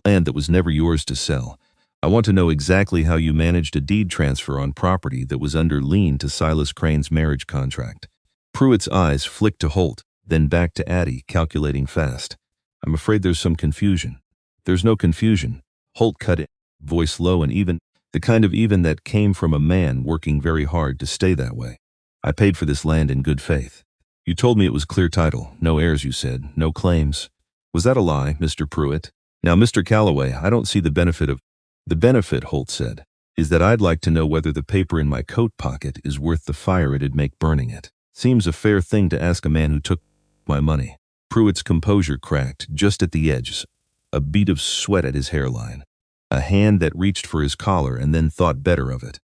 Land that was never yours to sell. I want to know exactly how you managed a deed transfer on property that was under lien to Silas Crane's marriage contract. Pruitt's eyes flicked to Holt, then back to Addie, calculating fast. I'm afraid there's some confusion. There's no confusion. Holt cut in, voice low and even, the kind of even that came from a man working very hard to stay that way. I paid for this land in good faith. You told me it was clear title, no heirs, you said, no claims. Was that a lie, Mr. Pruitt? Now, Mr. Calloway, I don't see the benefit of... The benefit, Holt said, is that I'd like to know whether the paper in my coat pocket is worth the fire it'd make burning it. Seems a fair thing to ask a man who took my money. Pruitt's composure cracked just at the edges, a bead of sweat at his hairline, a hand that reached for his collar and then thought better of it.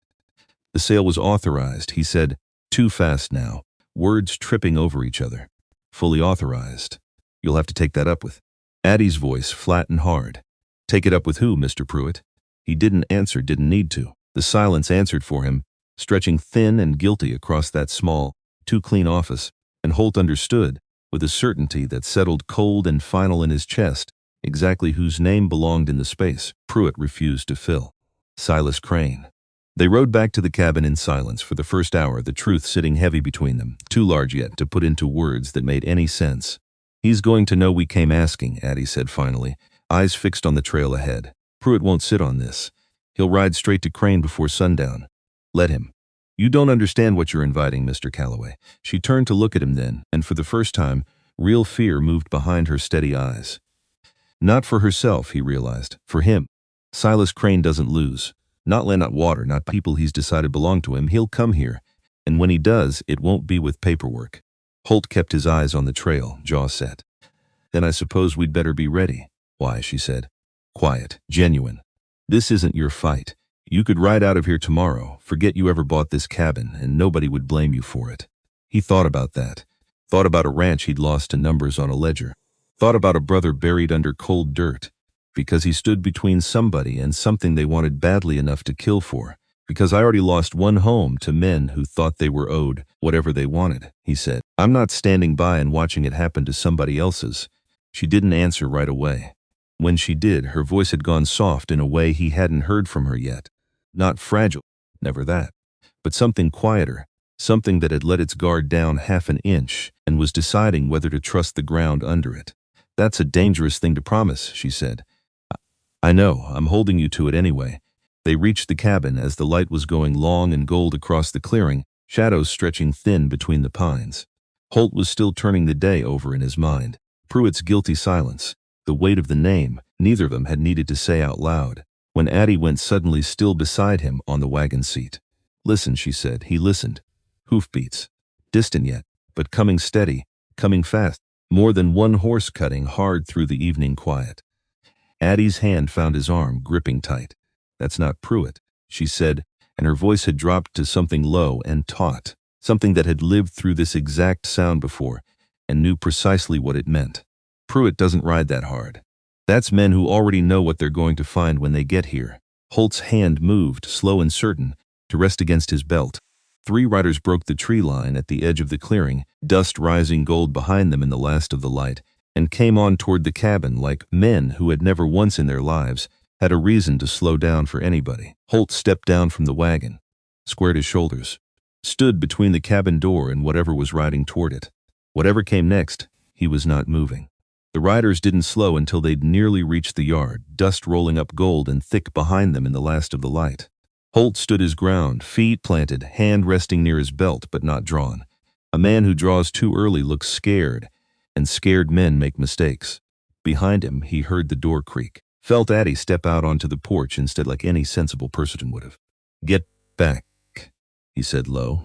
The sale was authorized, he said, too fast now, words tripping over each other. Fully authorized. You'll have to take that up with. Addie's voice flat and hard. Take it up with who, Mr. Pruitt? He didn't answer, didn't need to. The silence answered for him, stretching thin and guilty across that small, too clean office, and Holt understood, with a certainty that settled cold and final in his chest, exactly whose name belonged in the space Pruitt refused to fill. Silas Crane. They rode back to the cabin in silence for the first hour, the truth sitting heavy between them, too large yet to put into words that made any sense. He's going to know we came asking, Addie said finally, eyes fixed on the trail ahead. Pruitt won't sit on this. He'll ride straight to Crane before sundown. Let him. You don't understand what you're inviting, Mr. Calloway. She turned to look at him then, and for the first time, real fear moved behind her steady eyes. Not for herself, he realized. For him. Silas Crane doesn't lose. Not land, not water, not people he's decided belong to him. He'll come here. And when he does, it won't be with paperwork. Holt kept his eyes on the trail, jaw set. Then I suppose we'd better be ready. Why, she said. Quiet, genuine. This isn't your fight. You could ride out of here tomorrow, forget you ever bought this cabin, and nobody would blame you for it. He thought about that. Thought about a ranch he'd lost to numbers on a ledger. Thought about a brother buried under cold dirt. Because he stood between somebody and something they wanted badly enough to kill for. Because I already lost one home to men who thought they were owed whatever they wanted, he said. I'm not standing by and watching it happen to somebody else's. She didn't answer right away. When she did, her voice had gone soft in a way he hadn't heard from her yet. Not fragile, never that, but something quieter, something that had let its guard down half an inch and was deciding whether to trust the ground under it. "That's a dangerous thing to promise," she said. "I know, I'm holding you to it anyway." They reached the cabin as the light was going long and gold across the clearing, shadows stretching thin between the pines. Holt was still turning the day over in his mind. Pruitt's guilty silence, the weight of the name, neither of them had needed to say out loud, when Addie went suddenly still beside him on the wagon seat. "Listen," she said. He listened. Hoofbeats. Distant yet, but coming steady, coming fast. More than one horse cutting hard through the evening quiet. Addie's hand found his arm, gripping tight. "That's not Pruitt," she said, and her voice had dropped to something low and taut, something that had lived through this exact sound before and knew precisely what it meant. "Pruitt doesn't ride that hard. That's men who already know what they're going to find when they get here." Holt's hand moved, slow and certain, to rest against his belt. 3 riders broke the tree line at the edge of the clearing, dust rising gold behind them in the last of the light, and came on toward the cabin like men who had never once in their lives had a reason to slow down for anybody. Holt stepped down from the wagon, squared his shoulders, stood between the cabin door and whatever was riding toward it. Whatever came next, he was not moving. The riders didn't slow until they'd nearly reached the yard, dust rolling up gold and thick behind them in the last of the light. Holt stood his ground, feet planted, hand resting near his belt but not drawn. A man who draws too early looks scared, and scared men make mistakes. Behind him, he heard the door creak, felt Addie step out onto the porch instead like any sensible person would have. "Get back," he said low.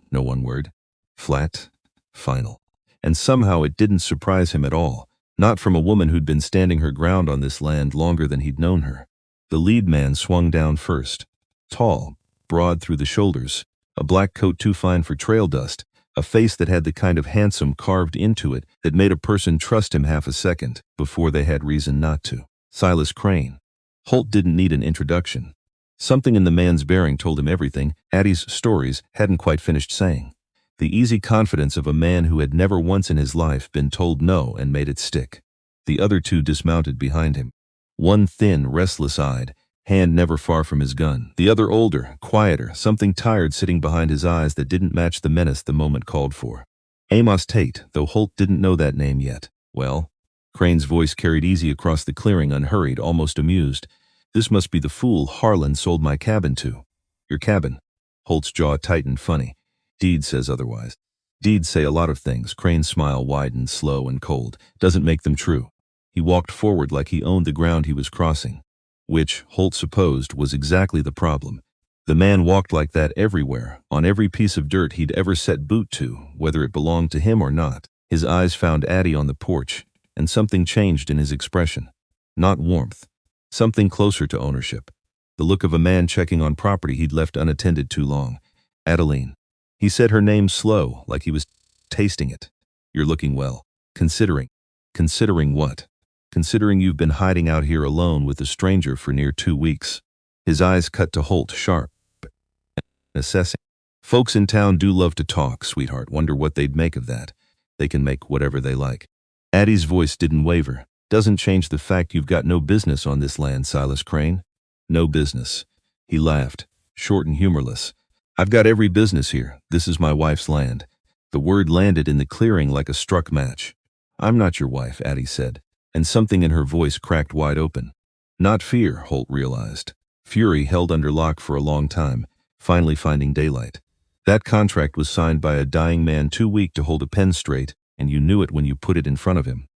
No one word. Flat. Final. And somehow it didn't surprise him at all, not from a woman who'd been standing her ground on this land longer than he'd known her. The lead man swung down first. Tall, broad through the shoulders, a black coat too fine for trail dust, a face that had the kind of handsome carved into it that made a person trust him half a second before they had reason not to. Silas Crane. Holt didn't need an introduction. Something in the man's bearing told him everything Addie's stories hadn't quite finished saying. The easy confidence of a man who had never once in his life been told no and made it stick. The other 2 dismounted behind him. One thin, restless-eyed, hand never far from his gun. The other older, quieter, something tired sitting behind his eyes that didn't match the menace the moment called for. Amos Tate, though Holt didn't know that name yet. "Well?" Crane's voice carried easy across the clearing, unhurried, almost amused. "This must be the fool Harlan sold my cabin to." "Your cabin?" Holt's jaw tightened funny. "Deed says otherwise." "Deeds say a lot of things." Crane's smile widened, slow and cold. "Doesn't make them true." He walked forward like he owned the ground he was crossing. Which, Holt supposed, was exactly the problem. The man walked like that everywhere, on every piece of dirt he'd ever set boot to, whether it belonged to him or not. His eyes found Addie on the porch, and something changed in his expression. Not warmth. Something closer to ownership. The look of a man checking on property he'd left unattended too long. "Adeline." He said her name slow, like he was tasting it. "You're looking well. Considering." "Considering what?" "Considering you've been hiding out here alone with a stranger for near 2 weeks. His eyes cut to Holt, sharp, assessing. "Folks in town do love to talk, sweetheart. Wonder what they'd make of that. They can make whatever they like." Addie's voice didn't waver. "Doesn't change the fact you've got no business on this land, Silas Crane." "No business." He laughed, short and humorless. "I've got every business here. This is my wife's land." The word landed in the clearing like a struck match. "I'm not your wife," Addie said, and something in her voice cracked wide open. Not fear, Holt realized. Fury held under lock for a long time, finally finding daylight. That contract was signed by a dying man too weak to hold a pen straight, and you knew it when you put it in front of him.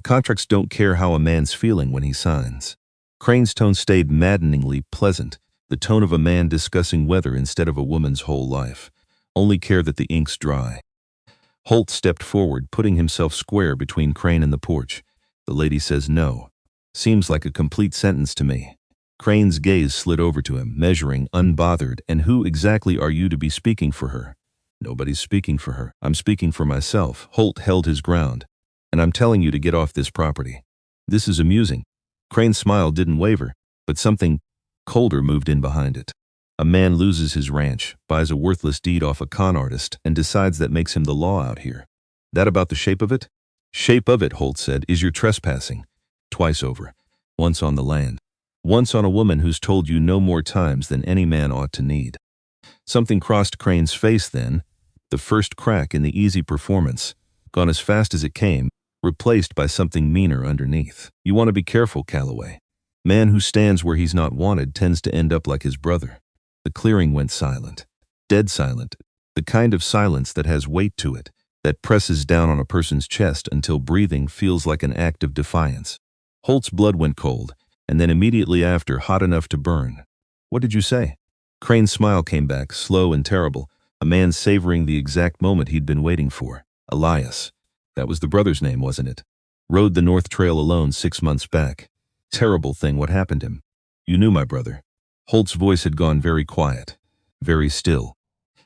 Contracts don't care how a man's feeling when he signs. Crane's tone stayed maddeningly pleasant, the tone of a man discussing weather instead of a woman's whole life. Only care that the ink's dry. Holt stepped forward, putting himself square between Crane and the porch. "The lady says no." Seems like a complete sentence to me. Crane's gaze slid over to him, measuring, unbothered. "And who exactly are you to be speaking for her?" "Nobody's speaking for her. I'm speaking for myself." Holt held his ground. "And I'm telling you to get off this property." "This is amusing." Crane's smile didn't waver, but something colder moved in behind it. A man loses his ranch, buys a worthless deed off a con artist, and decides that makes him the law out here. "That about the shape of it?" "Shape of it," Holt said, "is your trespassing. Twice over. once on the land, once on a woman who's told you no more times than any man ought to need. Something crossed Crane's face then, the first crack in the easy performance, gone as fast as it came, replaced by something meaner underneath. You want to be careful, Calloway. Man who stands where he's not wanted tends to end up like his brother. The clearing went silent. Dead silent. The kind of silence that has weight to it, that presses down on a person's chest until breathing feels like an act of defiance. Holt's blood went cold, and then immediately after hot enough to burn. What did you say? Crane's smile came back, slow and terrible, a man savoring the exact moment he'd been waiting for. Elias. That was the brother's name, wasn't it? Rode the North Trail alone 6 months back. Terrible thing what happened him. You knew my brother. Holt's voice had gone very quiet, very still.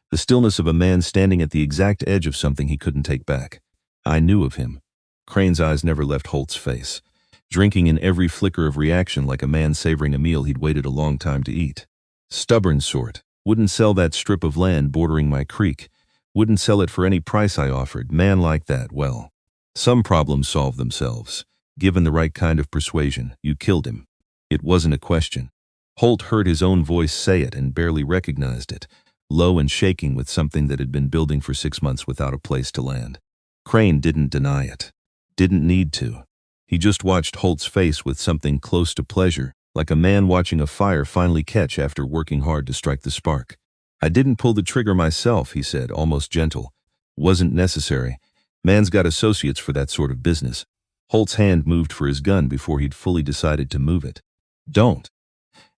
The stillness of a man standing at the exact edge of something he couldn't take back. I knew of him. Crane's eyes never left Holt's face, drinking in every flicker of reaction like a man savoring a meal he'd waited a long time to eat. Stubborn sort. Wouldn't sell that strip of land bordering my creek. Wouldn't sell it for any price I offered. Man like that, well, some problems solve themselves. Given the right kind of persuasion, you killed him. It wasn't a question. Holt heard his own voice say it and barely recognized it, low and shaking with something that had been building for 6 months without a place to land. Crane didn't deny it. Didn't need to. He just watched Holt's face with something close to pleasure, like a man watching a fire finally catch after working hard to strike the spark. I didn't pull the trigger myself, he said, almost gentle. Wasn't necessary. Man's got associates for that sort of business. Holt's hand moved for his gun before he'd fully decided to move it. Don't.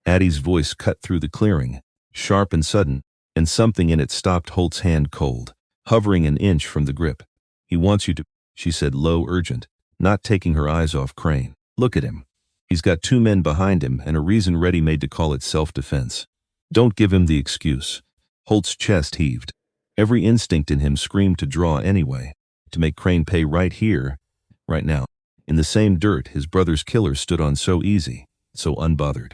Addie's voice cut through the clearing, sharp and sudden, and something in it stopped Holt's hand cold, hovering an inch from the grip. He wants you to, she said, low, urgent, not taking her eyes off Crane. Look at him. He's got 2 men behind him and a reason ready-made to call it self-defense. Don't give him the excuse. Holt's chest heaved. Every instinct in him screamed to draw anyway, to make Crane pay right here, right now. In the same dirt his brother's killer stood on so easy, so unbothered.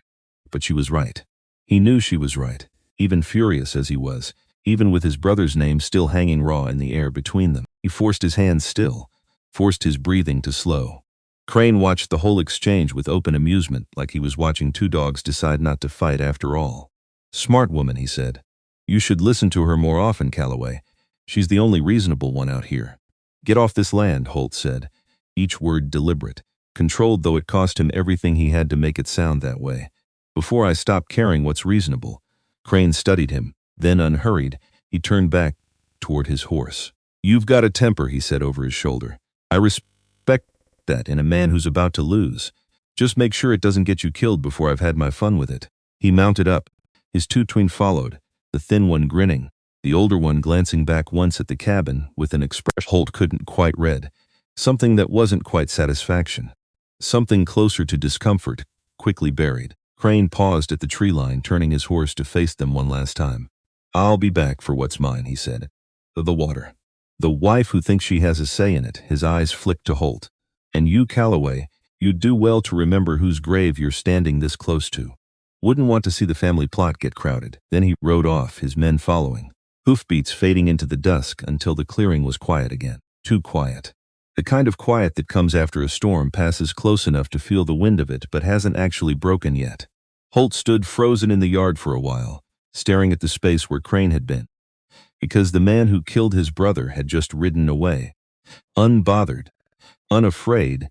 But she was right. He knew she was right, even furious as he was, even with his brother's name still hanging raw in the air between them. He forced his hands still, forced his breathing to slow. Crane watched the whole exchange with open amusement, like he was watching 2 dogs decide not to fight after all. Smart woman, he said. You should listen to her more often, Calloway. She's the only reasonable one out here. Get off this land, Holt said, each word deliberate, controlled though it cost him everything he had to make it sound that way. Before I stop caring what's reasonable. Crane studied him, then unhurried, he turned back toward his horse. You've got a temper, he said over his shoulder. I respect that in a man who's about to lose. Just make sure it doesn't get you killed before I've had my fun with it. He mounted up. His 2 twin followed, the thin one grinning, the older one glancing back once at the cabin with an expression Holt couldn't quite read, something that wasn't quite satisfaction, something closer to discomfort, quickly buried. Crane paused at the tree line, turning his horse to face them one last time. I'll be back for what's mine, he said. The water. The wife who thinks she has a say in it, his eyes flicked to Holt. And you, Calloway, you'd do well to remember whose grave you're standing this close to. Wouldn't want to see the family plot get crowded. Then he rode off, his men following. Hoofbeats fading into the dusk until the clearing was quiet again. Too quiet. The kind of quiet that comes after a storm passes close enough to feel the wind of it but hasn't actually broken yet. Holt stood frozen in the yard for a while, staring at the space where Crane had been. Because the man who killed his brother had just ridden away. Unbothered. Unafraid.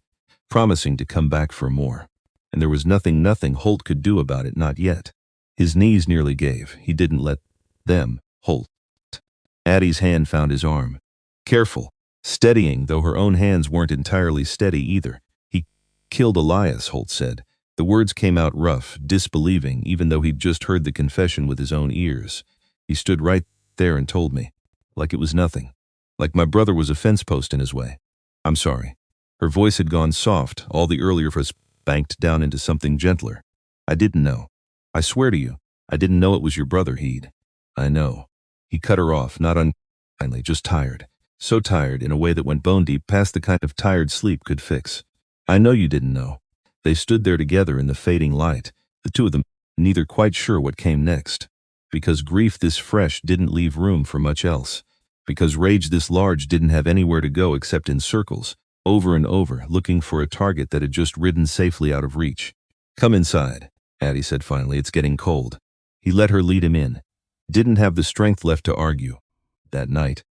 Promising to come back for more. And there was nothing Holt could do about it, not yet. His knees nearly gave. He didn't let them, Holt. Addie's hand found his arm. Careful. Steadying, though her own hands weren't entirely steady either. He killed Elias, Holt said. The words came out rough, disbelieving, even though he'd just heard the confession with his own ears. He stood right there and told me, like it was nothing. Like my brother was a fence post in his way. I'm sorry. Her voice had gone soft, all the earlier fuss banked down into something gentler. I didn't know. I swear to you, I didn't know it was your brother, Heed. I know. He cut her off, not unkindly, just tired. So tired in a way that went bone deep past the kind of tired sleep could fix. I know you didn't know. They stood there together in the fading light, the 2 of them, neither quite sure what came next. Because grief this fresh didn't leave room for much else. Because rage this large didn't have anywhere to go except in circles, over and over, looking for a target that had just ridden safely out of reach. "Come inside," Addie said finally. "It's getting cold." He let her lead him in. Didn't have the strength left to argue. That night,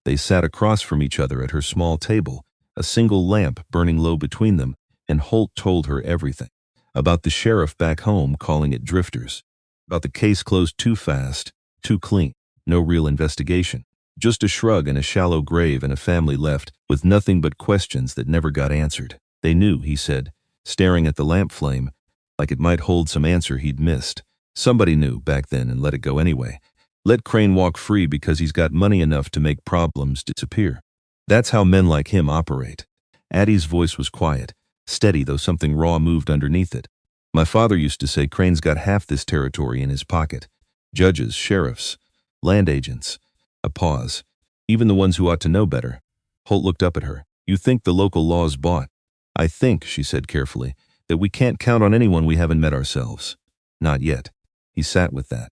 they sat across from each other at her small table, a single lamp burning low between them, and Holt told her everything. About the sheriff back home calling it drifters. About the case closed too fast, too clean, no real investigation. Just a shrug and a shallow grave and a family left with nothing but questions that never got answered. They knew, he said, staring at the lamp flame, like it might hold some answer he'd missed. Somebody knew back then and let it go anyway. Let Crane walk free because he's got money enough to make problems disappear. That's how men like him operate. Addie's voice was quiet, steady though something raw moved underneath it. My father used to say Crane's got half this territory in his pocket. Judges, sheriffs, land agents. A pause. Even the ones who ought to know better. Holt looked up at her. You think the local law's bought? I think, she said carefully, that we can't count on anyone we haven't met ourselves. Not yet. He sat with that.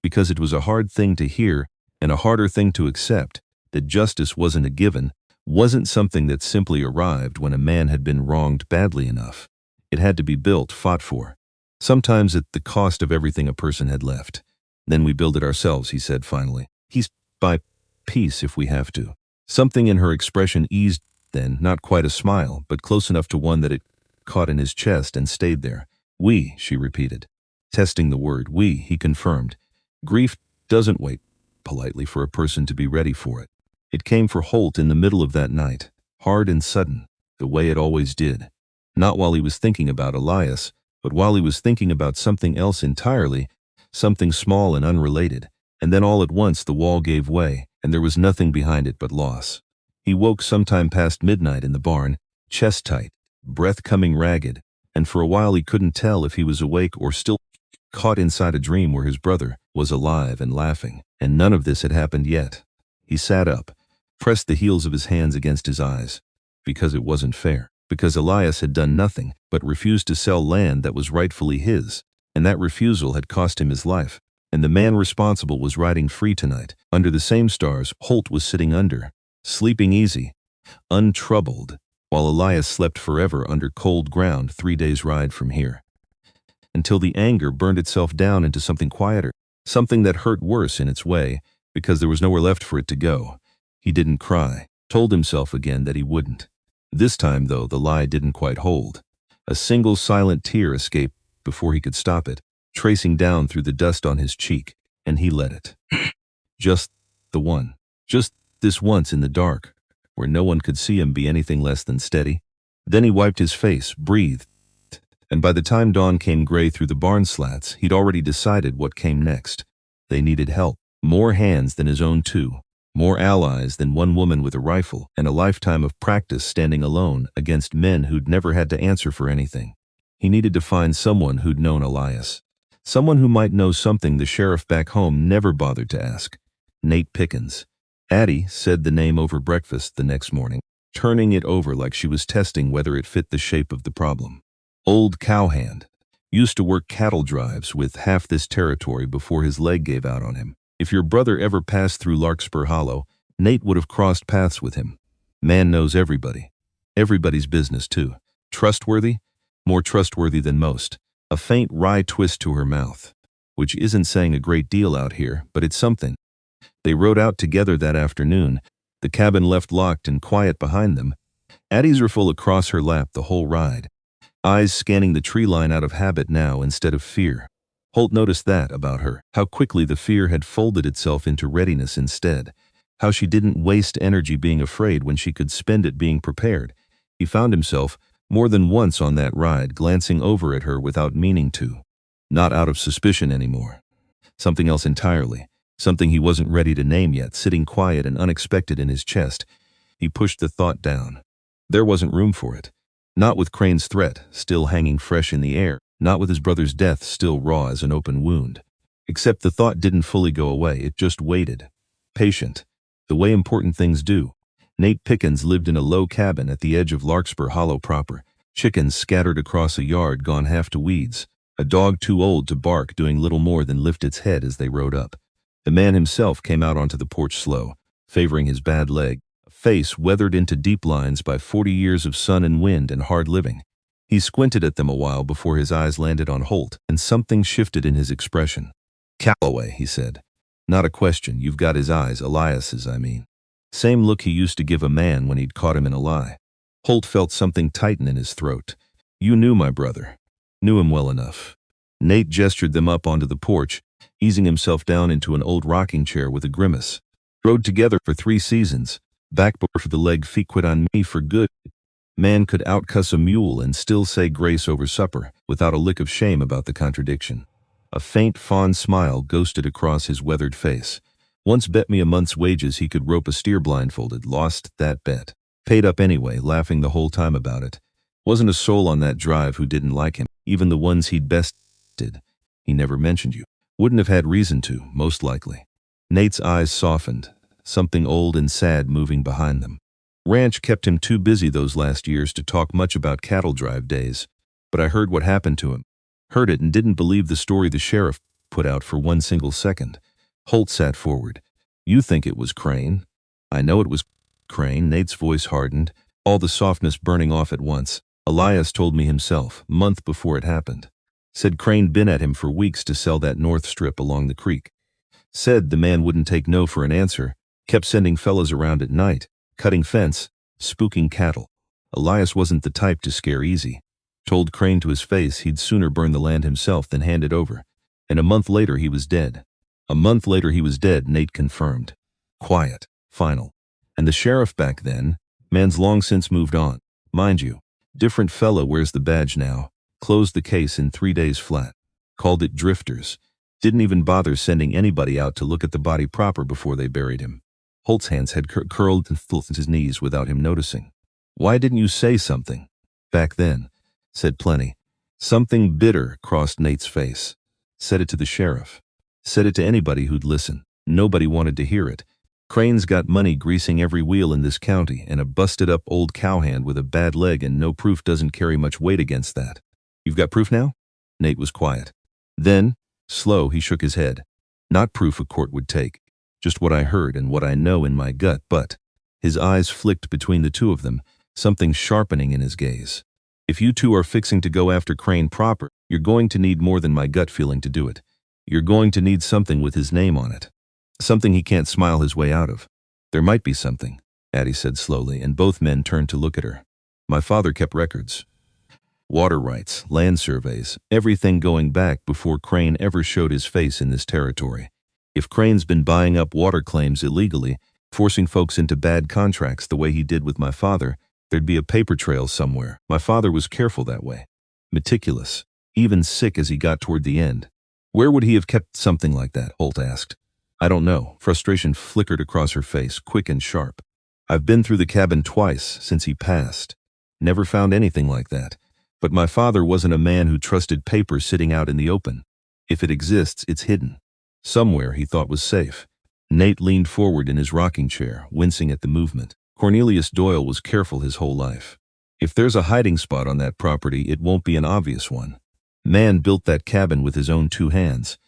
Because it was a hard thing to hear and a harder thing to accept, that justice wasn't a given, wasn't something that simply arrived when a man had been wronged badly enough. It had to be built, fought for. Sometimes at the cost of everything a person had left. Then we build it ourselves, he said finally. He's by piece if we have to. Something in her expression eased then, not quite a smile, but close enough to one that it caught in his chest and stayed there. We, she repeated. Testing the word, we, he confirmed. Grief doesn't wait politely for a person to be ready for it. It came for Holt in the middle of that night, hard and sudden, the way it always did. Not while he was thinking about Elias, but while he was thinking about something else entirely, something small and unrelated, and then all at once the wall gave way, and there was nothing behind it but loss. He woke sometime past midnight in the barn, chest tight, breath coming ragged, and for a while he couldn't tell if he was awake or still caught inside a dream where his brother was alive and laughing, and none of this had happened yet. He sat up, pressed the heels of his hands against his eyes, because it wasn't fair, because Elias had done nothing but refused to sell land that was rightfully his, and that refusal had cost him his life, and the man responsible was riding free tonight, under the same stars Holt was sitting under, sleeping easy, untroubled, while Elias slept forever under cold ground 3 days' ride from here. Until the anger burned itself down into something quieter, something that hurt worse in its way, because there was nowhere left for it to go. He didn't cry, told himself again that he wouldn't. This time, though, the lie didn't quite hold. A single silent tear escaped before he could stop it, tracing down through the dust on his cheek, and he let it. Just the one. Just this once in the dark, where no one could see him be anything less than steady. Then he wiped his face, breathed, and by the time dawn came gray through the barn slats, he'd already decided what came next. They needed help. More hands than his own too. More allies than one woman with a rifle, and a lifetime of practice standing alone against men who'd never had to answer for anything. He needed to find someone who'd known Elias. Someone who might know something the sheriff back home never bothered to ask. Nate Pickens. Addie said the name over breakfast the next morning, turning it over like she was testing whether it fit the shape of the problem. Old cowhand. Used to work cattle drives with half this territory before his leg gave out on him. If your brother ever passed through Larkspur Hollow, Nate would have crossed paths with him. Man knows everybody. Everybody's business, too. Trustworthy? More trustworthy than most. A faint wry twist to her mouth, which isn't saying a great deal out here, but it's something. They rode out together that afternoon, the cabin left locked and quiet behind them. Addie's were full across her lap the whole ride, eyes scanning the tree line out of habit now instead of fear. Holt noticed that about her, how quickly the fear had folded itself into readiness instead, how she didn't waste energy being afraid when she could spend it being prepared. He found himself, more than once on that ride, glancing over at her without meaning to. Not out of suspicion anymore. Something else entirely, something he wasn't ready to name yet, sitting quiet and unexpected in his chest. He pushed the thought down. There wasn't room for it. Not with Crane's threat, still hanging fresh in the air. Not with his brother's death still raw as an open wound. Except the thought didn't fully go away, it just waited. Patient. The way important things do. Nate Pickens lived in a low cabin at the edge of Larkspur Hollow proper. Chickens scattered across a yard gone half to weeds. A dog too old to bark doing little more than lift its head as they rode up. The man himself came out onto the porch slow, favoring his bad leg, a face weathered into deep lines by 40 years of sun and wind and hard living. He squinted at them a while before his eyes landed on Holt, and something shifted in his expression. "Calloway," he said. "Not a question, you've got his eyes, Elias's, I mean." Same look he used to give a man when he'd caught him in a lie. Holt felt something tighten in his throat. "You knew my brother." "Knew him well enough." Nate gestured them up onto the porch, easing himself down into an old rocking chair with a grimace. "Rode together for 3 seasons. Back before the leg feet quit on me for good." Man could outcuss a mule and still say grace over supper, without a lick of shame about the contradiction. A faint, fond smile ghosted across his weathered face. "Once bet me a month's wages he could rope a steer blindfolded. Lost that bet. Paid up anyway, laughing the whole time about it. Wasn't a soul on that drive who didn't like him, even the ones he'd bested. He never mentioned you. Wouldn't have had reason to, most likely." Nate's eyes softened, something old and sad moving behind them. Ranch kept him too busy those last years to talk much about cattle drive days, but I heard what happened to him. Heard it and didn't believe the story the sheriff put out for one single second. Holt sat forward. "You think it was Crane?" "I know it was Crane." Nate's voice hardened, all the softness burning off at once. "Elias told me himself, month before it happened. Said Crane been at him for weeks to sell that north strip along the creek. Said the man wouldn't take no for an answer, kept sending fellas around at night, cutting fence, spooking cattle. Elias wasn't the type to scare easy. Told Crane to his face he'd sooner burn the land himself than hand it over. And a month later he was dead." "A month later he was dead," Nate confirmed. Quiet. Final. "And the sheriff back then? Man's long since moved on. Mind you. Different fella wears the badge now. Closed the case in 3 days flat. Called it drifters. Didn't even bother sending anybody out to look at the body proper before they buried him." Holt's hands had curled and fell to his knees without him noticing. "Why didn't you say something?" "Back then. Said plenty." Something bitter crossed Nate's face. "Said it to the sheriff. Said it to anybody who'd listen. Nobody wanted to hear it. Crane's got money greasing every wheel in this county, and a busted-up old cowhand with a bad leg and no proof doesn't carry much weight against that. You've got proof now?" Nate was quiet. Then, slow, he shook his head. "Not proof a court would take. Just what I heard and what I know in my gut, but..." His eyes flicked between the two of them, something sharpening in his gaze. "If you two are fixing to go after Crane proper, you're going to need more than my gut feeling to do it. You're going to need something with his name on it. Something he can't smile his way out of." "There might be something," Addie said slowly, and both men turned to look at her. "My father kept records. Water rights, land surveys, everything going back before Crane ever showed his face in this territory. If Crane's been buying up water claims illegally, forcing folks into bad contracts the way he did with my father, there'd be a paper trail somewhere. My father was careful that way. Meticulous. Even sick as he got toward the end." "Where would he have kept something like that?" Holt asked. "I don't know." Frustration flickered across her face, quick and sharp. "I've been through the cabin twice since he passed. Never found anything like that. But my father wasn't a man who trusted paper sitting out in the open. If it exists, it's hidden. Somewhere he thought was safe." Nate leaned forward in his rocking chair, wincing at the movement. "Cornelius Doyle was careful his whole life. If there's a hiding spot on that property, it won't be an obvious one. Man built that cabin with his own 2 hands.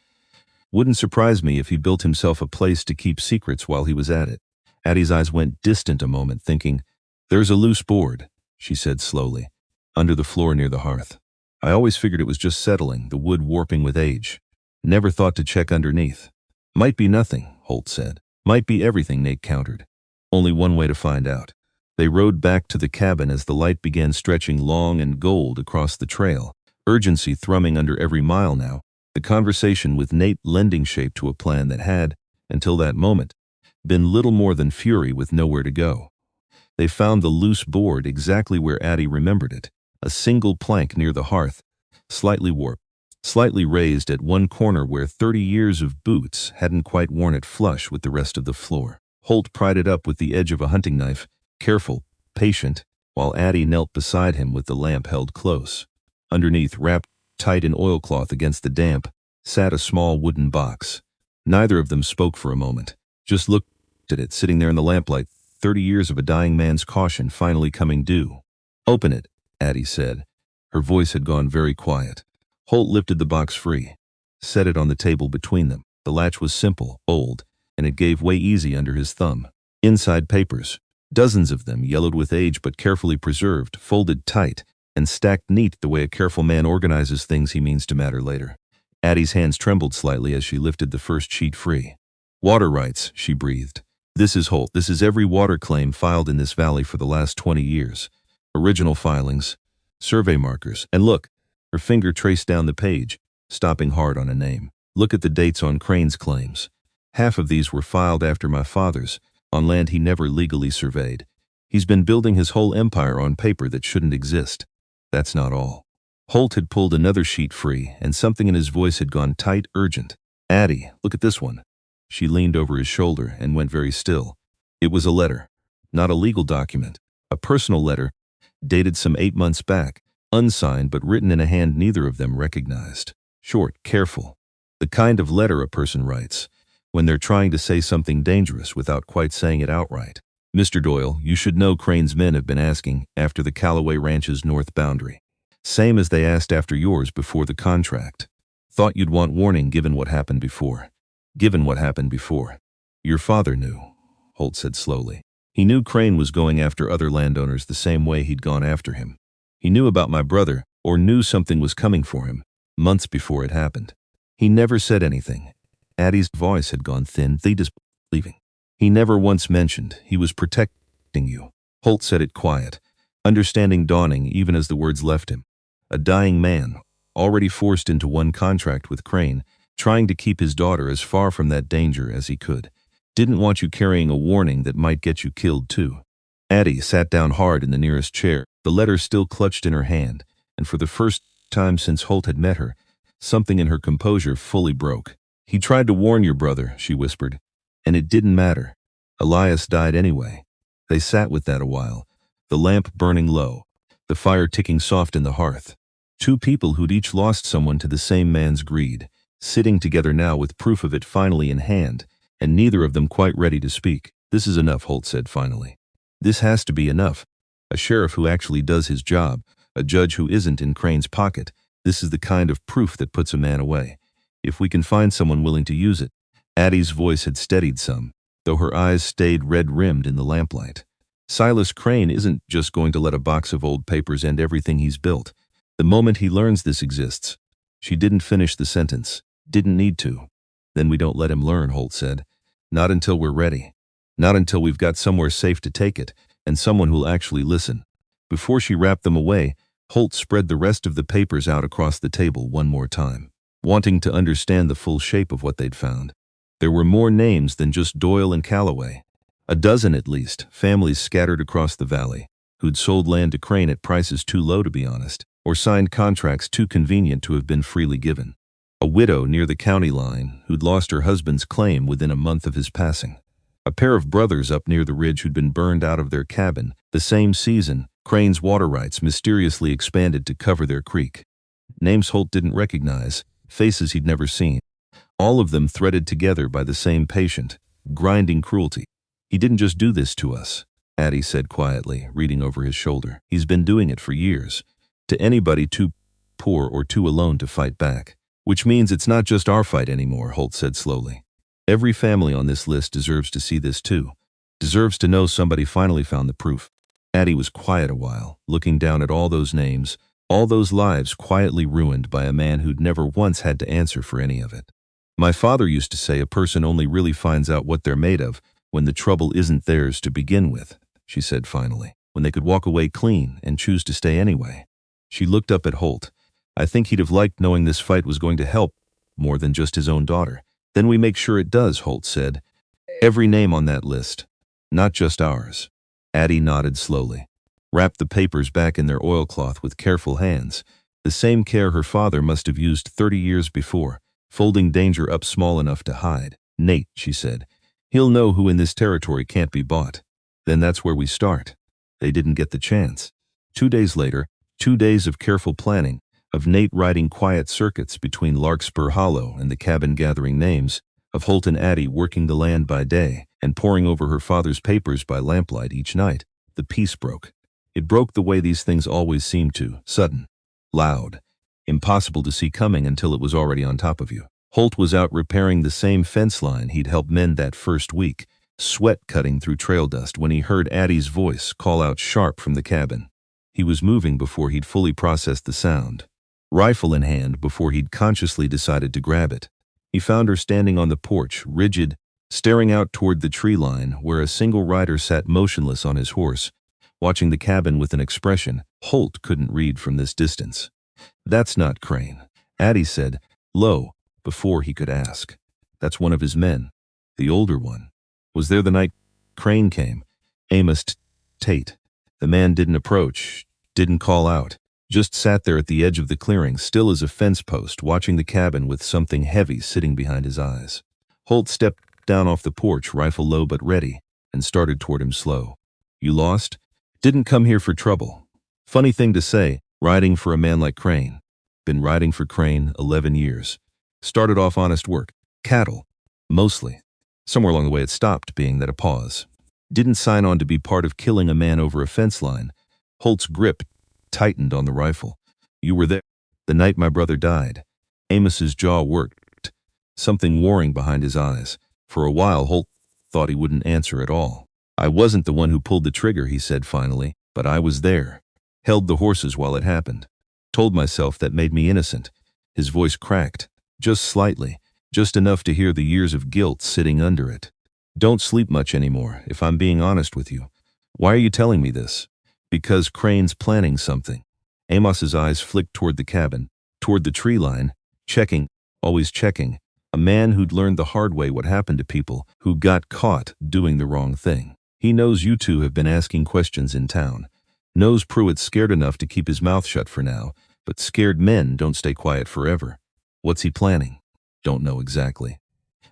Wouldn't surprise me if he built himself a place to keep secrets while he was at it." Addie's eyes went distant a moment, thinking. "There's a loose board," she said slowly, "under the floor near the hearth. I always figured it was just settling, the wood warping with age. Never thought to check underneath." "Might be nothing," Holt said. "Might be everything," Nate countered. "Only one way to find out." They rode back to the cabin as the light began stretching long and gold across the trail, urgency thrumming under every mile now, the conversation with Nate lending shape to a plan that had, until that moment, been little more than fury with nowhere to go. They found the loose board exactly where Addie remembered it, a single plank near the hearth, slightly warped, slightly raised at one corner where 30 years of boots hadn't quite worn it flush with the rest of the floor. Holt pried it up with the edge of a hunting knife, careful, patient, while Addie knelt beside him with the lamp held close. Underneath, wrapped tight in oilcloth against the damp, sat a small wooden box. Neither of them spoke for a moment, just looked at it sitting there in the lamplight, 30 years of a dying man's caution finally coming due. "Open it," Addie said. Her voice had gone very quiet. Holt lifted the box free, set it on the table between them. The latch was simple, old, and it gave way easy under his thumb. Inside papers, dozens of them, yellowed with age but carefully preserved, folded tight, and stacked neat the way a careful man organizes things he means to matter later. Addie's hands trembled slightly as she lifted the first sheet free. Water rights, she breathed. This is Holt. This is every water claim filed in this valley for the last 20 years. Original filings, survey markers, and look, her finger traced down the page, stopping hard on a name. Look at the dates on Crane's claims. Half of these were filed after my father's, on land he never legally surveyed. He's been building his whole empire on paper that shouldn't exist. That's not all. Holt had pulled another sheet free, and something in his voice had gone tight, urgent. Addie, look at this one. She leaned over his shoulder and went very still. It was a letter. Not a legal document. A personal letter, dated some 8 months back, unsigned but written in a hand neither of them recognized. Short, careful. The kind of letter a person writes when they're trying to say something dangerous without quite saying it outright. Mr. Doyle, you should know Crane's men have been asking after the Callaway Ranch's north boundary. Same as they asked after yours before the contract. Thought you'd want warning given what happened before. Given what happened before. Your father knew, Holt said slowly. He knew Crane was going after other landowners the same way he'd gone after him. He knew about my brother, or knew something was coming for him, months before it happened. He never said anything. Addie's voice had gone thin, disbelieving. He never once mentioned he was protecting you. Holt said it quiet, understanding dawning even as the words left him. A dying man, already forced into one contract with Crane, trying to keep his daughter as far from that danger as he could. Didn't want you carrying a warning that might get you killed too. Addie sat down hard in the nearest chair, the letter still clutched in her hand, and for the first time since Holt had met her, something in her composure fully broke. He tried to warn your brother, she whispered, and it didn't matter. Elias died anyway. They sat with that a while, the lamp burning low, the fire ticking soft in the hearth. Two people who'd each lost someone to the same man's greed, sitting together now with proof of it finally in hand, and neither of them quite ready to speak. This is enough, Holt said finally. This has to be enough. A sheriff who actually does his job, a judge who isn't in Crane's pocket. This is the kind of proof that puts a man away. If we can find someone willing to use it. Addie's voice had steadied some, though her eyes stayed red-rimmed in the lamplight. Silas Crane isn't just going to let a box of old papers end everything he's built. The moment he learns this exists. She didn't finish the sentence. Didn't need to. Then we don't let him learn, Holt said. Not until we're ready. Not until we've got somewhere safe to take it, and someone who'll actually listen. Before she wrapped them away, Holt spread the rest of the papers out across the table one more time, wanting to understand the full shape of what they'd found. There were more names than just Doyle and Callaway. A dozen at least, families scattered across the valley, who'd sold land to Crane at prices too low to be honest, or signed contracts too convenient to have been freely given. A widow near the county line who'd lost her husband's claim within a month of his passing. A pair of brothers up near the ridge who'd been burned out of their cabin the same season Crane's water rights mysteriously expanded to cover their creek. Names Holt didn't recognize, faces he'd never seen. All of them threaded together by the same patient, grinding cruelty. He didn't just do this to us, Addie said quietly, reading over his shoulder. He's been doing it for years. To anybody too poor or too alone to fight back. Which means it's not just our fight anymore, Holt said slowly. Every family on this list deserves to see this too. Deserves to know somebody finally found the proof. Addie was quiet a while, looking down at all those names, all those lives quietly ruined by a man who'd never once had to answer for any of it. My father used to say a person only really finds out what they're made of when the trouble isn't theirs to begin with, she said finally, when they could walk away clean and choose to stay anyway. She looked up at Holt. I think he'd have liked knowing this fight was going to help more than just his own daughter. Then we make sure it does, Holt said. Every name on that list, not just ours. Addie nodded slowly. Wrapped the papers back in their oilcloth with careful hands, the same care her father must have used 30 years before, folding danger up small enough to hide. Nate, she said. He'll know who in this territory can't be bought. Then that's where we start. They didn't get the chance. 2 days later, 2 days of careful planning, of Nate riding quiet circuits between Larkspur Hollow and the cabin gathering names, of Holt and Addie working the land by day and poring over her father's papers by lamplight each night, the peace broke. It broke the way these things always seem to, sudden, loud, impossible to see coming until it was already on top of you. Holt was out repairing the same fence line he'd helped mend that first week, sweat cutting through trail dust when he heard Addie's voice call out sharp from the cabin. He was moving before he'd fully processed the sound. Rifle in hand before he'd consciously decided to grab it. He found her standing on the porch, rigid, staring out toward the tree line where a single rider sat motionless on his horse, watching the cabin with an expression Holt couldn't read from this distance. "That's not Crane," Addie said, low, before he could ask. "That's one of his men. The older one. Was there the night Crane came." Amos Tate. The man didn't approach, didn't call out, just sat there at the edge of the clearing, still as a fence post, watching the cabin with something heavy sitting behind his eyes. Holt stepped down off the porch, rifle low but ready, and started toward him slow. "You lost? Didn't come here for trouble." Funny thing to say, riding for a man like Crane. Been riding for Crane 11 years. Started off honest work. Cattle. Mostly. Somewhere along the way it stopped being that a pause. Didn't sign on to be part of killing a man over a fence line. Holt's grip tightened on the rifle. "You were there the night my brother died." Amos's jaw worked, something warring behind his eyes. For a while Holt thought he wouldn't answer at all. "I wasn't the one who pulled the trigger," he said finally, "but I was there. Held the horses while it happened. Told myself that made me innocent." His voice cracked, just slightly, just enough to hear the years of guilt sitting under it. "Don't sleep much anymore, if I'm being honest with you." "Why are you telling me this?" "Because Crane's planning something." Amos's eyes flicked toward the cabin, toward the tree line, checking, always checking. A man who'd learned the hard way what happened to people who got caught doing the wrong thing. He knows you two have been asking questions in town. Knows Pruitt's scared enough to keep his mouth shut for now, but scared men don't stay quiet forever. What's he planning? Don't know exactly.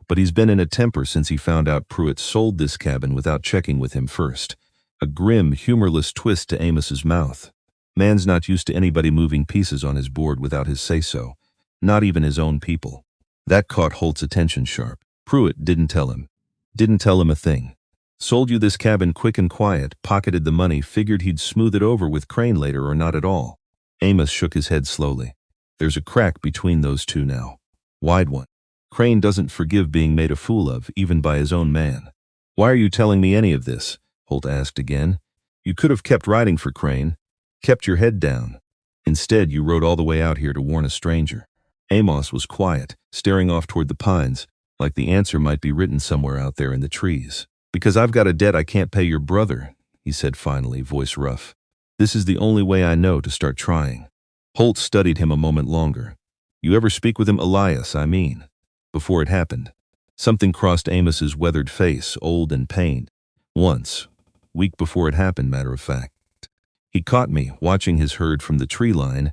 But he's been in a temper since he found out Pruitt sold this cabin without checking with him first. A grim, humorless twist to Amos's mouth. Man's not used to anybody moving pieces on his board without his say-so. Not even his own people. That caught Holt's attention sharp. Pruitt didn't tell him. Didn't tell him a thing. Sold you this cabin quick and quiet, pocketed the money, figured he'd smooth it over with Crane later or not at all. Amos shook his head slowly. There's a crack between those two now. Wide one. Crane doesn't forgive being made a fool of, even by his own man. "Why are you telling me any of this?" Holt asked again. "You could have kept riding for Crane. Kept your head down. Instead, you rode all the way out here to warn a stranger." Amos was quiet, staring off toward the pines, like the answer might be written somewhere out there in the trees. "Because I've got a debt I can't pay your brother," he said finally, voice rough. "This is the only way I know to start trying." Holt studied him a moment longer. "You ever speak with him, Elias, I mean?" "Before it happened." Something crossed Amos's weathered face, old and pained. "Once. Week before it happened, matter of fact. He caught me, watching his herd from the tree line,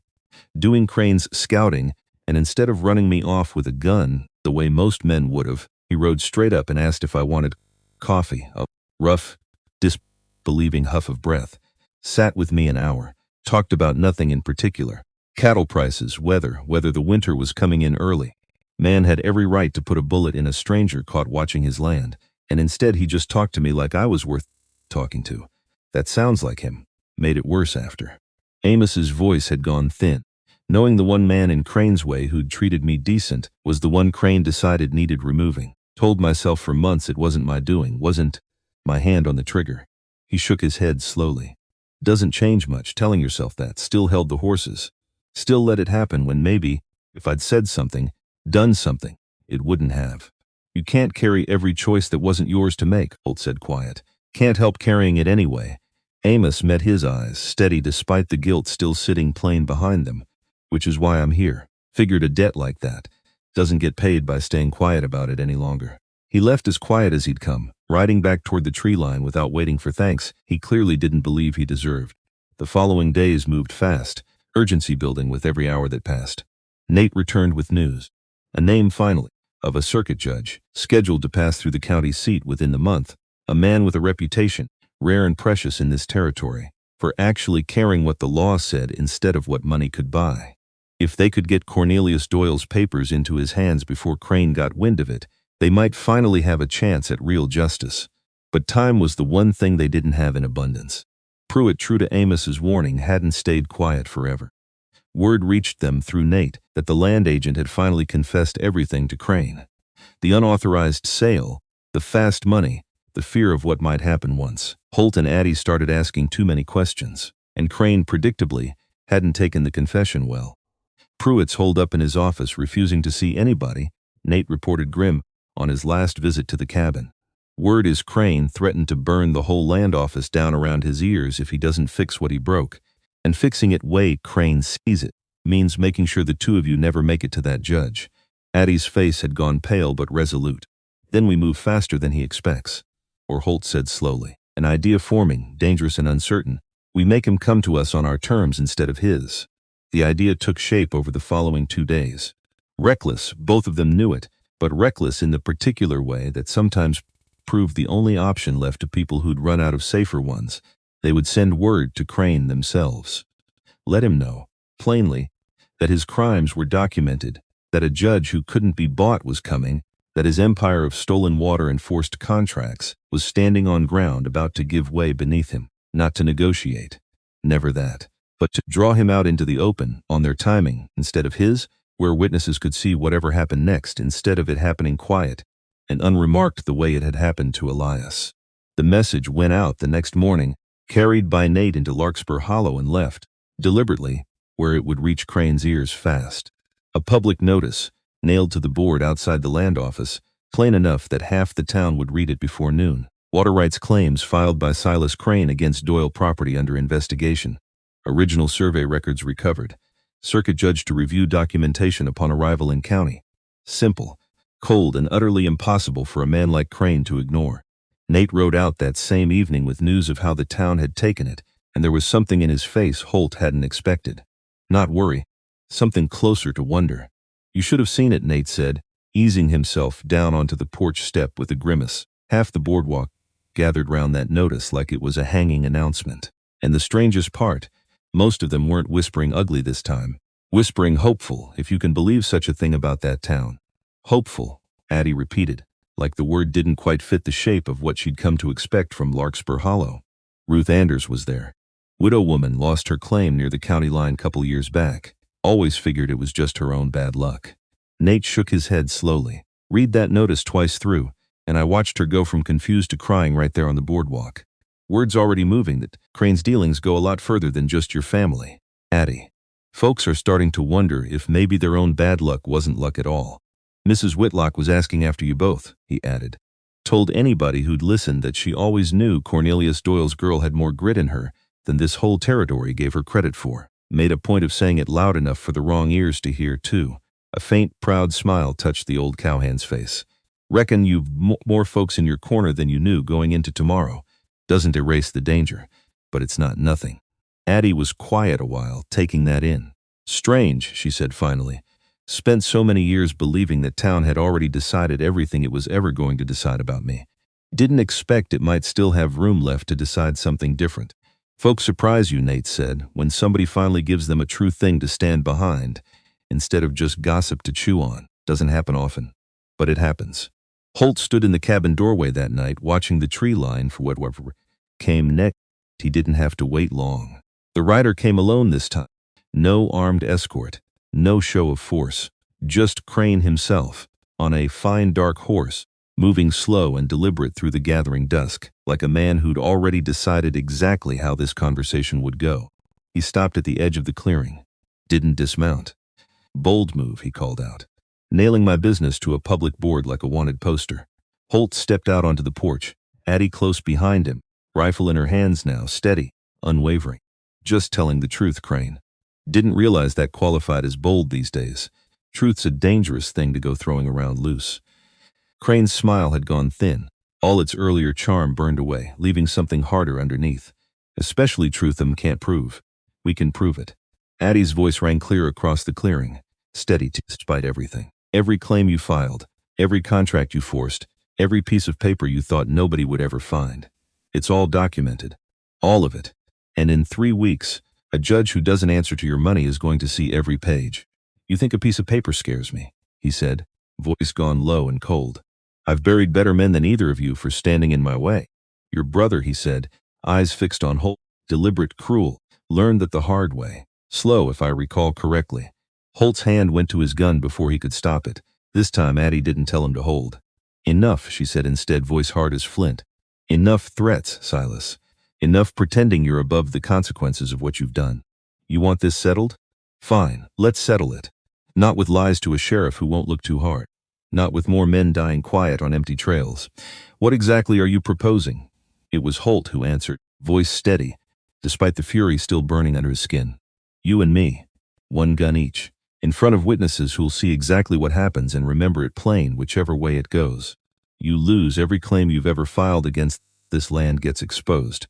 doing Crane's scouting, and instead of running me off with a gun, the way most men would have, he rode straight up and asked if I wanted coffee. A rough, disbelieving huff of breath. Sat with me an hour. Talked about nothing in particular. Cattle prices, weather, whether the winter was coming in early. Man had every right to put a bullet in a stranger caught watching his land, and instead he just talked to me like I was worth talking to. That sounds like him. Made it worse after." Amos's voice had gone thin. Knowing the one man in Crane's way who'd treated me decent was the one Crane decided needed removing. Told myself for months it wasn't my doing, wasn't my hand on the trigger. He shook his head slowly. "Doesn't change much, telling yourself that. Still held the horses. Still let it happen when maybe, if I'd said something, done something, it wouldn't have. You can't carry every choice that wasn't yours to make," Holt said quiet. "Can't help carrying it anyway." Amos met his eyes, steady despite the guilt still sitting plain behind them. "Which is why I'm here. Figured a debt like that doesn't get paid by staying quiet about it any longer." He left as quiet as he'd come, riding back toward the tree line without waiting for thanks he clearly didn't believe he deserved. The following days moved fast, urgency building with every hour that passed. Nate returned with news. A name finally, of a circuit judge, scheduled to pass through the county seat within the month. A man with a reputation, rare and precious in this territory, for actually caring what the law said instead of what money could buy. If they could get Cornelius Doyle's papers into his hands before Crane got wind of it, they might finally have a chance at real justice. But time was the one thing they didn't have in abundance. Pruitt, true to Amos's warning, hadn't stayed quiet forever. Word reached them through Nate that the land agent had finally confessed everything to Crane. The unauthorized sale, the fast money, the fear of what might happen once. Holt and Addie started asking too many questions. and Crane, predictably, hadn't taken the confession well. Pruitt's holed up in his office, refusing to see anybody, Nate reported grim, on his last visit to the cabin. Word is Crane threatened to burn the whole land office down around his ears if he doesn't fix what he broke. And fixing it way Crane sees it means making sure the two of you never make it to that judge. Addie's face had gone pale but resolute. Then we move faster than he expects. Or Holt said slowly. An idea forming, dangerous and uncertain. We make him come to us on our terms instead of his. The idea took shape over the following 2 days. Reckless, both of them knew it, but reckless in the particular way that sometimes proved the only option left to people who'd run out of safer ones. They would send word to Crane themselves. Let him know, plainly, that his crimes were documented, that a judge who couldn't be bought was coming, that his empire of stolen water and forced contracts was standing on ground about to give way beneath him. Not to negotiate. Never that. But to draw him out into the open, on their timing, instead of his, where witnesses could see whatever happened next instead of it happening quiet and unremarked the way it had happened to Elias. The message went out the next morning, carried by Nate into Larkspur Hollow and left, deliberately, where it would reach Crane's ears fast. A public notice, nailed to the board outside the land office, plain enough that half the town would read it before noon. Water rights claims filed by Silas Crane against Doyle property under investigation. Original survey records recovered. Circuit judge to review documentation upon arrival in county. Simple, cold, and utterly impossible for a man like Crane to ignore. Nate rode out that same evening with news of how the town had taken it, and there was something in his face Holt hadn't expected. Not worry, something closer to wonder. You should have seen it, Nate said, easing himself down onto the porch step with a grimace. Half the boardwalk gathered round that notice like it was a hanging announcement. And the strangest part, most of them weren't whispering ugly this time. Whispering hopeful, if you can believe such a thing about that town. Hopeful, Addie repeated, like the word didn't quite fit the shape of what she'd come to expect from Larkspur Hollow. Ruth Anders was there. Widow woman lost her claim near the county line couple years back. Always figured it was just her own bad luck. Nate shook his head slowly. Read that notice twice through, and I watched her go from confused to crying right there on the boardwalk. Word's already moving that Crane's dealings go a lot further than just your family. Addie. Folks are starting to wonder if maybe their own bad luck wasn't luck at all. Mrs. Whitlock was asking after you both, he added. Told anybody who'd listened that she always knew Cornelius Doyle's girl had more grit in her than this whole territory gave her credit for. Made a point of saying it loud enough for the wrong ears to hear, too. A faint, proud smile touched the old cowhand's face. Reckon you've more folks in your corner than you knew going into tomorrow. Doesn't erase the danger, but it's not nothing. Addie was quiet a while, taking that in. Strange, she said finally. Spent so many years believing that town had already decided everything it was ever going to decide about me. Didn't expect it might still have room left to decide something different. Folks surprise you, Nate said, when somebody finally gives them a true thing to stand behind, instead of just gossip to chew on. Doesn't happen often, but it happens. Holt stood in the cabin doorway that night, watching the tree line for whatever came next. He didn't have to wait long. The rider came alone this time. No armed escort, no show of force, just Crane himself, on a fine dark horse, moving slow and deliberate through the gathering dusk, like a man who'd already decided exactly how this conversation would go. He stopped at the edge of the clearing. Didn't dismount. Bold move, he called out. Nailing my business to a public board like a wanted poster. Holt stepped out onto the porch, Addie close behind him, rifle in her hands now, steady, unwavering. Just telling the truth, Crane. Didn't realize that qualified as bold these days. Truth's a dangerous thing to go throwing around loose. Crane's smile had gone thin. All its earlier charm burned away, leaving something harder underneath. Especially truth can't prove. We can prove it. Addie's voice rang clear across the clearing. Steady despite everything. Every claim you filed, every contract you forced, every piece of paper you thought nobody would ever find. It's all documented. All of it. And in 3 weeks, a judge who doesn't answer to your money is going to see every page. You think a piece of paper scares me, he said, voice gone low and cold. I've buried better men than either of you for standing in my way. Your brother, he said, eyes fixed on Holt, deliberate, cruel, learned that the hard way. Slow, if I recall correctly. Holt's hand went to his gun before he could stop it. This time Addie didn't tell him to hold. Enough, she said instead, voice hard as flint. Enough threats, Silas. Enough pretending you're above the consequences of what you've done. You want this settled? Fine, let's settle it. Not with lies to a sheriff who won't look too hard. Not with more men dying quiet on empty trails. What exactly are you proposing? It was Holt who answered, voice steady, despite the fury still burning under his skin. You and me. One gun each. In front of witnesses who'll see exactly what happens and remember it plain whichever way it goes. You lose, every claim you've ever filed against this land gets exposed.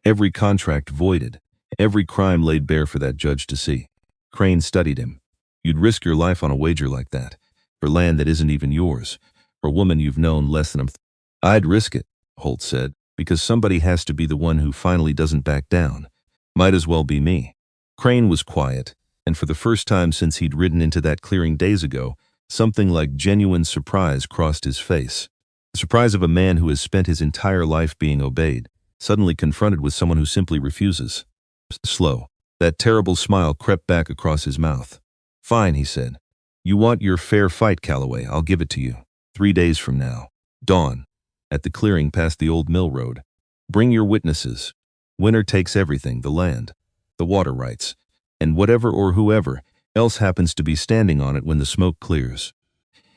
Every contract voided. Every crime laid bare for that judge to see. Crane studied him. You'd risk your life on a wager like that, for land that isn't even yours, for a woman you've known less than a I'd risk it, Holt said, because somebody has to be the one who finally doesn't back down. Might as well be me. Crane was quiet, and for the first time since he'd ridden into that clearing days ago, something like genuine surprise crossed his face. The surprise of a man who has spent his entire life being obeyed, suddenly confronted with someone who simply refuses. Slow. That terrible smile crept back across his mouth. Fine, he said. You want your fair fight, Calloway. I'll give it to you. 3 days from now. Dawn. At the clearing past the old mill road. Bring your witnesses. Winner takes everything, the land, the water rights, and whatever or whoever else happens to be standing on it when the smoke clears.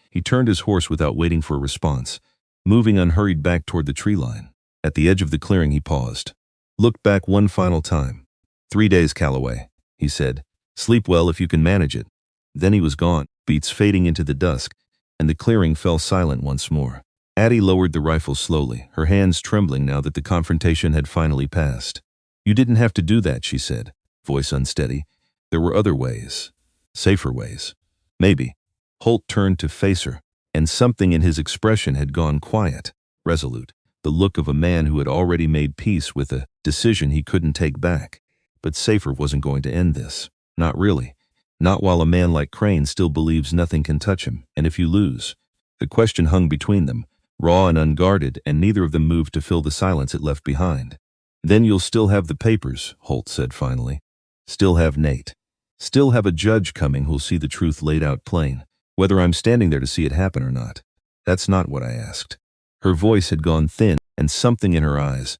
He turned his horse without waiting for a response, moving unhurried back toward the tree line. At the edge of the clearing he paused. Looked back one final time. 3 days, Calloway, he said. Sleep well if you can manage it. Then he was gone, beats fading into the dusk, and the clearing fell silent once more. Addie lowered the rifle slowly, her hands trembling now that the confrontation had finally passed. You didn't have to do that, she said, voice unsteady. There were other ways. Safer ways. Maybe. Holt turned to face her, and something in his expression had gone quiet, resolute, the look of a man who had already made peace with a decision he couldn't take back. But safer wasn't going to end this. Not really. Not while a man like Crane still believes nothing can touch him, and if you lose. The question hung between them, raw and unguarded, and neither of them moved to fill the silence it left behind. Then you'll still have the papers, Holt said finally. Still have Nate. Still have a judge coming who'll see the truth laid out plain, whether I'm standing there to see it happen or not. That's not what I asked. Her voice had gone thin, and something in her eyes,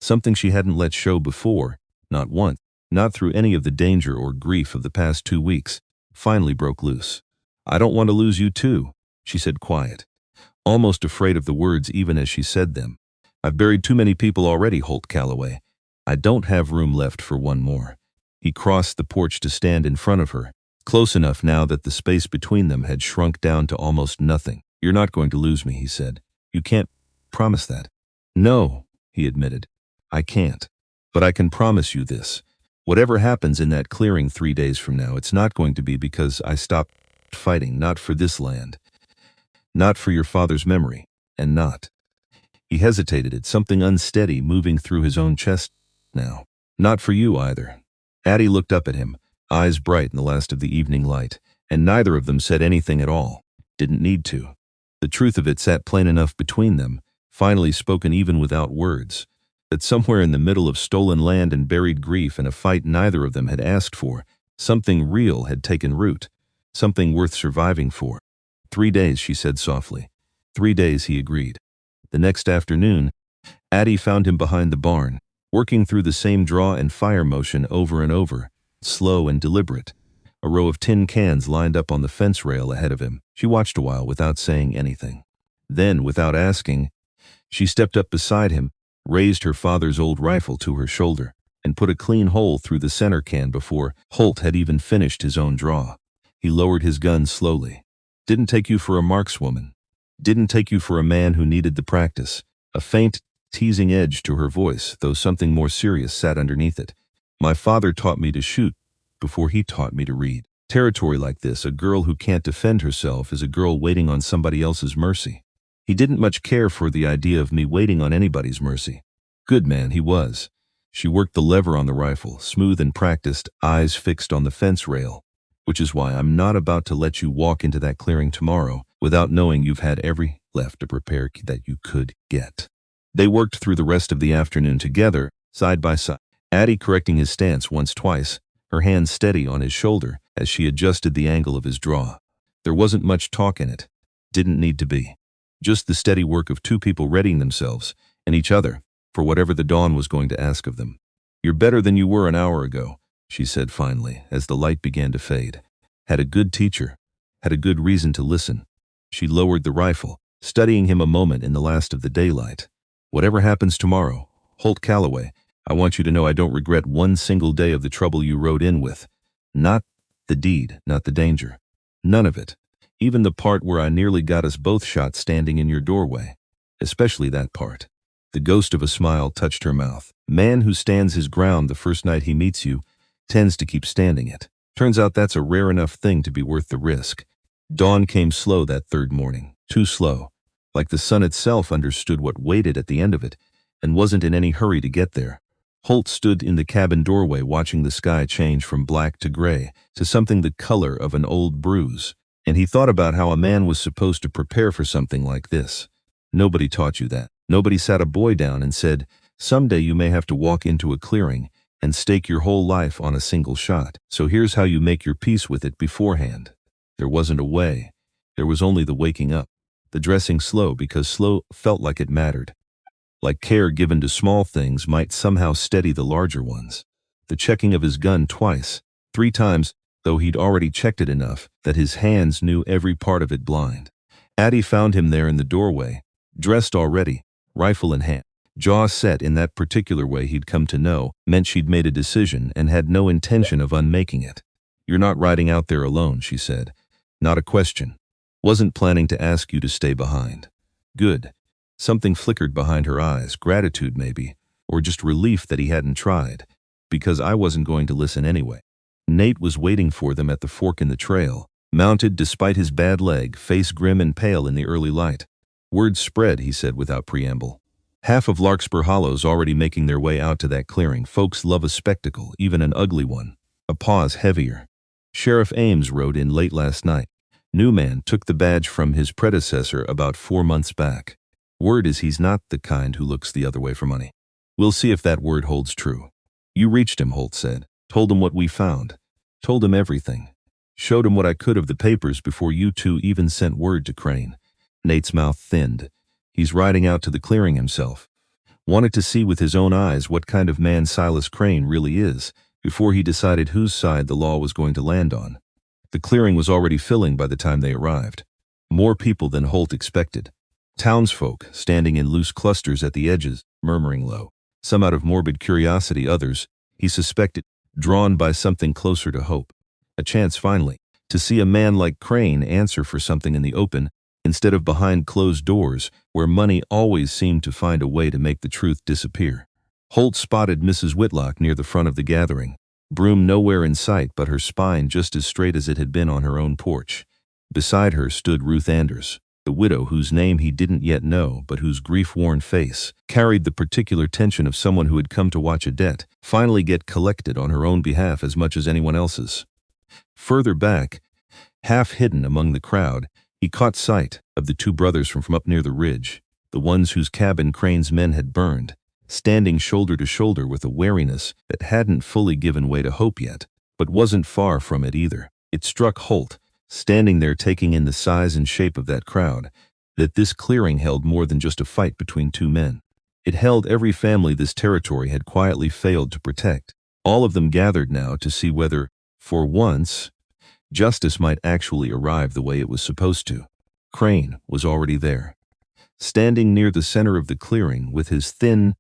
something she hadn't let show before, not once, not through any of the danger or grief of the past 2 weeks, finally broke loose. I don't want to lose you too, she said quiet, almost afraid of the words even as she said them. I've buried too many people already, Holt Calloway. I don't have room left for one more. He crossed the porch to stand in front of her, close enough now that the space between them had shrunk down to almost nothing. You're not going to lose me, he said. You can't promise that. No, he admitted. I can't. But I can promise you this. Whatever happens in that clearing 3 days from now, it's not going to be because I stopped fighting, not for this land. Not for your father's memory, and not. He hesitated at something unsteady moving through his own chest now. Not for you either. Addie looked up at him, eyes bright in the last of the evening light, and neither of them said anything at all. Didn't need to. The truth of it sat plain enough between them, finally spoken even without words, that somewhere in the middle of stolen land and buried grief and a fight neither of them had asked for, something real had taken root, something worth surviving for. 3 days, she said softly. 3 days, he agreed. The next afternoon, Addie found him behind the barn, working through the same draw and fire motion over and over, slow and deliberate. A row of tin cans lined up on the fence rail ahead of him. She watched a while without saying anything. Then, without asking, she stepped up beside him, raised her father's old rifle to her shoulder, and put a clean hole through the center can before Holt had even finished his own draw. He lowered his gun slowly. Didn't take you for a markswoman. Didn't take you for a man who needed the practice. A faint, teasing edge to her voice, though something more serious sat underneath it. My father taught me to shoot before he taught me to read. Territory like this, a girl who can't defend herself is a girl waiting on somebody else's mercy. He didn't much care for the idea of me waiting on anybody's mercy. Good man he was. She worked the lever on the rifle, smooth and practiced, eyes fixed on the fence rail. Which is why I'm not about to let you walk into that clearing tomorrow without knowing you've had every left to prepare that you could get. They worked through the rest of the afternoon together, side by side, Addie correcting his stance once-twice, her hand steady on his shoulder as she adjusted the angle of his draw. There wasn't much talk in it. Didn't need to be. Just the steady work of two people readying themselves, and each other, for whatever the dawn was going to ask of them. "You're better than you were an hour ago," she said finally, as the light began to fade. "Had a good teacher. Had a good reason to listen." She lowered the rifle, studying him a moment in the last of the daylight. "Whatever happens tomorrow, Holt Calloway, I want you to know I don't regret one single day of the trouble you rode in with. Not the deed, not the danger. None of it. Even the part where I nearly got us both shot standing in your doorway. Especially that part." The ghost of a smile touched her mouth. "Man who stands his ground the first night he meets you tends to keep standing it. Turns out that's a rare enough thing to be worth the risk." Dawn came slow that third morning, too slow. Like the sun itself understood what waited at the end of it, and wasn't in any hurry to get there. Holt stood in the cabin doorway watching the sky change from black to gray to something the color of an old bruise, and he thought about how a man was supposed to prepare for something like this. Nobody taught you that. Nobody sat a boy down and said, "Someday you may have to walk into a clearing and stake your whole life on a single shot. So here's how you make your peace with it beforehand." There wasn't a way. There was only the waking up. The dressing slow because slow felt like it mattered. Like care given to small things might somehow steady the larger ones. The checking of his gun twice, 3 times, though he'd already checked it enough that his hands knew every part of it blind. Addie found him there in the doorway, dressed already, rifle in hand. Jaw set in that particular way he'd come to know meant she'd made a decision and had no intention of unmaking it. "You're not riding out there alone," she said. "Not a question. Wasn't planning to ask you to stay behind." "Good." Something flickered behind her eyes, gratitude maybe, or just relief that he hadn't tried, "because I wasn't going to listen anyway." Nate was waiting for them at the fork in the trail, mounted despite his bad leg, face grim and pale in the early light. "Word spread," he said without preamble. "Half of Larkspur Hollow's already making their way out to that clearing. Folks love a spectacle, even an ugly one." A pause heavier. "Sheriff Ames rode in late last night. New man took the badge from his predecessor about 4 months back. Word is he's not the kind who looks the other way for money. We'll see if that word holds true." "You reached him," Holt said. "Told him what we found. Told him everything. Showed him what I could of the papers before you two even sent word to Crane." Nate's mouth thinned. "He's riding out to the clearing himself. Wanted to see with his own eyes what kind of man Silas Crane really is before he decided whose side the law was going to land on." The clearing was already filling by the time they arrived. More people than Holt expected. Townsfolk standing in loose clusters at the edges, murmuring low. Some out of morbid curiosity, others, he suspected, drawn by something closer to hope. A chance finally to see a man like Crane answer for something in the open instead of behind closed doors where money always seemed to find a way to make the truth disappear. Holt spotted Mrs. Whitlock near the front of the gathering, broom nowhere in sight but her spine just as straight as it had been on her own porch. Beside her stood Ruth Anders, the widow whose name he didn't yet know but whose grief-worn face carried the particular tension of someone who had come to watch a debt finally get collected on her own behalf as much as anyone else's. Further back, half hidden among the crowd, he caught sight of the 2 brothers from up near the ridge, the ones whose cabin Crane's men had burned, standing shoulder to shoulder with a wariness that hadn't fully given way to hope yet, but wasn't far from it either. It struck Holt, standing there taking in the size and shape of that crowd, that this clearing held more than just a fight between 2 men. It held every family this territory had quietly failed to protect, all of them gathered now to see whether, for once, justice might actually arrive the way it was supposed to. Crane was already there, standing near the center of the clearing with his thin,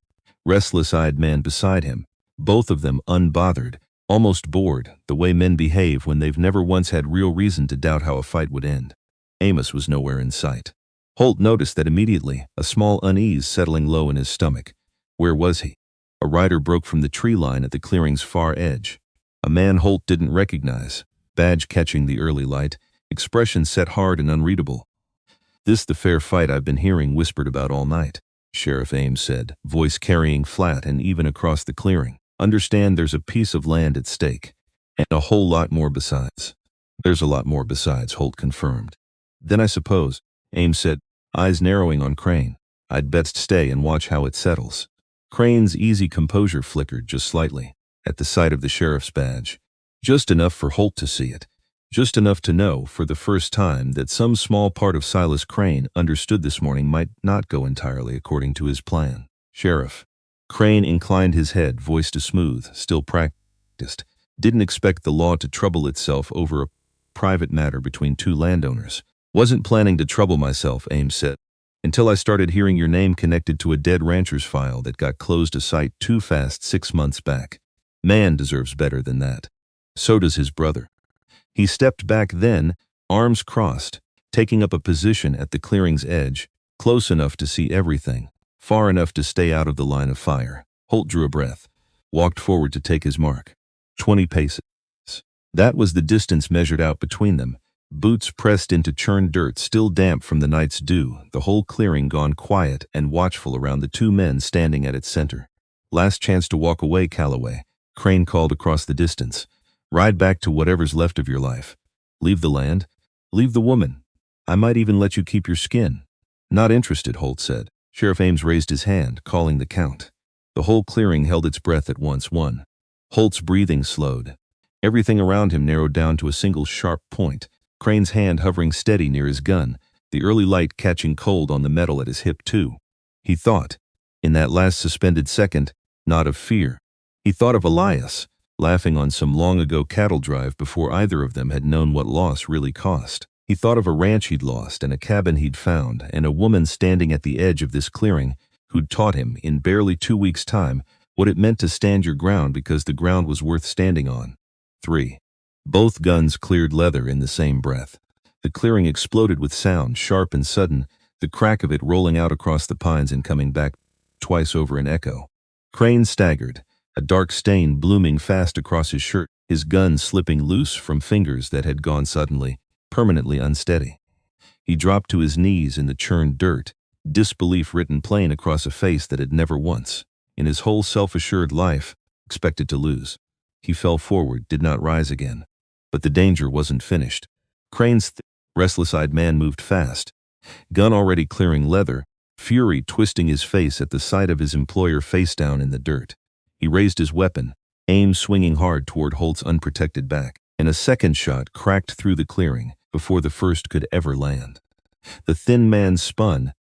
restless-eyed man beside him, both of them unbothered, almost bored, the way men behave when they've never once had real reason to doubt how a fight would end. Amos was nowhere in sight. Holt noticed that immediately, a small unease settling low in his stomach. Where was he? A rider broke from the tree line at the clearing's far edge. A man Holt didn't recognize, badge catching the early light, expression set hard and unreadable. "This the fair fight I've been hearing whispered about all night," Sheriff Ames said, voice carrying flat and even across the clearing. "Understand there's a piece of land at stake, and a whole lot more besides." "There's a lot more besides," Holt confirmed. "Then I suppose," Ames said, eyes narrowing on Crane, "I'd best stay and watch how it settles." Crane's easy composure flickered just slightly at the sight of the sheriff's badge. Just enough for Holt to see it. Just enough to know, for the first time, that some small part of Silas Crane understood this morning might not go entirely according to his plan. "Sheriff," Crane inclined his head, voice to smooth, still practiced. Didn't expect the law to trouble itself over a private matter between two landowners. Wasn't planning to trouble myself, Ames said, until I started hearing your name connected to a dead rancher's file that got closed a sight too fast 6 months back. Man deserves better than that. So does his brother. He stepped back then, arms crossed, taking up a position at the clearing's edge, close enough to see everything, far enough to stay out of the line of fire. Holt drew a breath, walked forward to take his mark. 20 paces. That was the distance measured out between them, boots pressed into churned dirt still damp from the night's dew, the whole clearing gone quiet and watchful around the two men standing at its center. Last chance to walk away, Calloway, Crane called across the distance. Ride back to whatever's left of your life. Leave the land. Leave the woman. I might even let you keep your skin. Not interested, Holt said. Sheriff Ames raised his hand, calling the count. The whole clearing held its breath at once. 1. Holt's breathing slowed. Everything around him narrowed down to a single sharp point, Crane's hand hovering steady near his gun, the early light catching cold on the metal at his hip too. He thought, in that last suspended second, not of fear. He thought of Elias, laughing on some long-ago cattle drive before either of them had known what loss really cost. He thought of a ranch he'd lost and a cabin he'd found and a woman standing at the edge of this clearing who'd taught him, in barely 2 weeks' time, what it meant to stand your ground because the ground was worth standing on. 3. Both guns cleared leather in the same breath. The clearing exploded with sound, sharp and sudden, the crack of it rolling out across the pines and coming back twice over an echo. Crane staggered, a dark stain blooming fast across his shirt, his gun slipping loose from fingers that had gone suddenly, permanently unsteady. He dropped to his knees in the churned dirt, disbelief written plain across a face that had never once, in his whole self-assured life, expected to lose. He fell forward, did not rise again. But the danger wasn't finished. Crane's restless-eyed man moved fast, gun already clearing leather, fury twisting his face at the sight of his employer face down in the dirt. He raised his weapon, aim swinging hard toward Holt's unprotected back, and a second shot cracked through the clearing before the first could ever land. The thin man spun,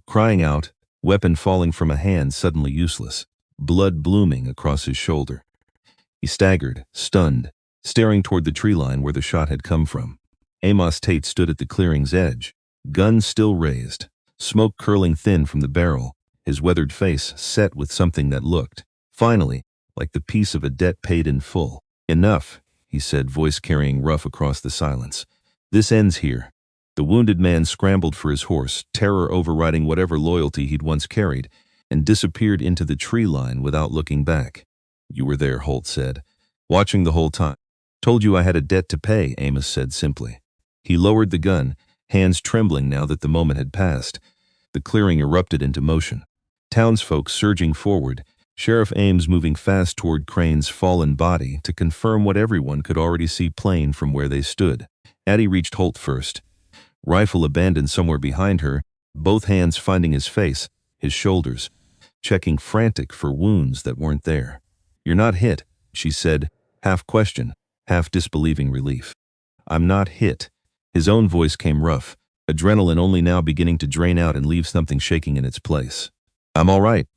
crying out, weapon falling from a hand suddenly useless, blood blooming across his shoulder. He staggered, stunned, staring toward the tree line where the shot had come from. Amos Tate stood at the clearing's edge, gun still raised, smoke curling thin from the barrel, his weathered face set with something that looked, finally, like the piece of a debt paid in full. Enough, he said, voice carrying rough across the silence. This ends here. The wounded man scrambled for his horse, terror overriding whatever loyalty he'd once carried, and disappeared into the tree line without looking back. You were there, Holt said, watching the whole time. Told you I had a debt to pay, Amos said simply. He lowered the gun, hands trembling now that the moment had passed. The clearing erupted into motion. Townsfolk surging forward, Sheriff Ames moving fast toward Crane's fallen body to confirm what everyone could already see plain from where they stood. Addie reached Holt first, rifle abandoned somewhere behind her, both hands finding his face, his shoulders, checking frantic for wounds that weren't there. You're not hit, she said, half question, half disbelieving relief. I'm not hit. His own voice came rough, adrenaline only now beginning to drain out and leave something shaking in its place. I'm all right,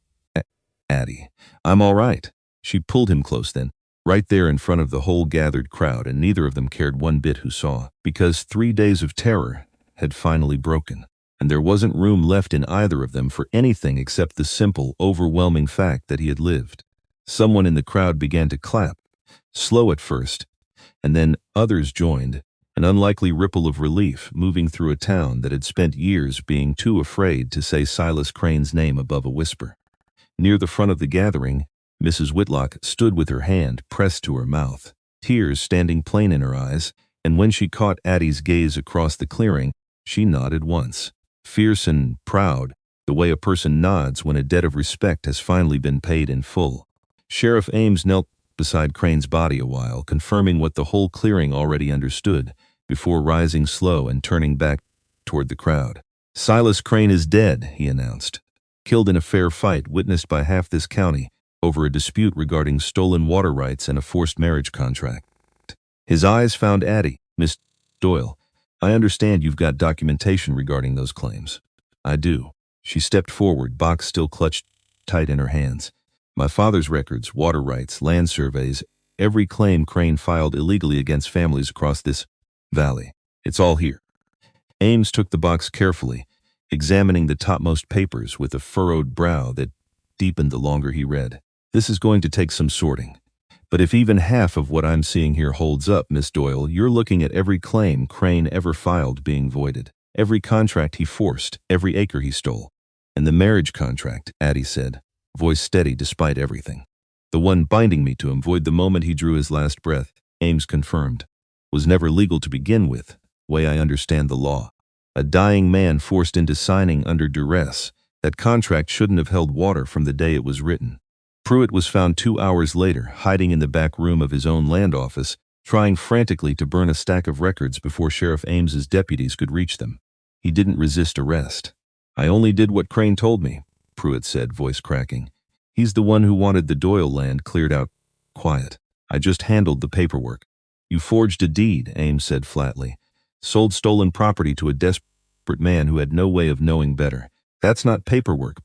Addie. I'm all right. She pulled him close then, right there in front of the whole gathered crowd, and neither of them cared one bit who saw, because 3 days of terror had finally broken, and there wasn't room left in either of them for anything except the simple, overwhelming fact that he had lived. Someone in the crowd began to clap, slow at first, and then others joined, an unlikely ripple of relief moving through a town that had spent years being too afraid to say Silas Crane's name above a whisper. Near the front of the gathering, Mrs. Whitlock stood with her hand pressed to her mouth, tears standing plain in her eyes, and when she caught Addie's gaze across the clearing, she nodded once, fierce and proud, the way a person nods when a debt of respect has finally been paid in full. Sheriff Ames knelt beside Crane's body a while, confirming what the whole clearing already understood, before rising slow and turning back toward the crowd. Silas Crane is dead, he announced. Killed in a fair fight witnessed by half this county over a dispute regarding stolen water rights and a forced marriage contract. His eyes found Addie. Miss Doyle, I understand you've got documentation regarding those claims. I do. She stepped forward, box still clutched clasped tight in her hands. My father's records, water rights, land surveys, every claim Crane filed illegally against families across this valley. It's all here. Ames took the box carefully, examining the topmost papers with a furrowed brow that deepened the longer he read. This is going to take some sorting. But if even half of what I'm seeing here holds up, Miss Doyle, you're looking at every claim Crane ever filed being voided. Every contract he forced, every acre he stole. And the marriage contract, Addie said, voice steady despite everything. The one binding me to him void the moment he drew his last breath, Ames confirmed, was never legal to begin with, way I understand the law. A dying man forced into signing under duress. That contract shouldn't have held water from the day it was written. Pruitt was found 2 hours later, hiding in the back room of his own land office, trying frantically to burn a stack of records before Sheriff Ames's deputies could reach them. He didn't resist arrest. I only did what Crane told me, Pruitt said, voice cracking. He's the one who wanted the Doyle land cleared out. Quiet. I just handled the paperwork. You forged a deed, Ames said flatly. Sold stolen property to a desperate man who had no way of knowing better. That's not paperwork,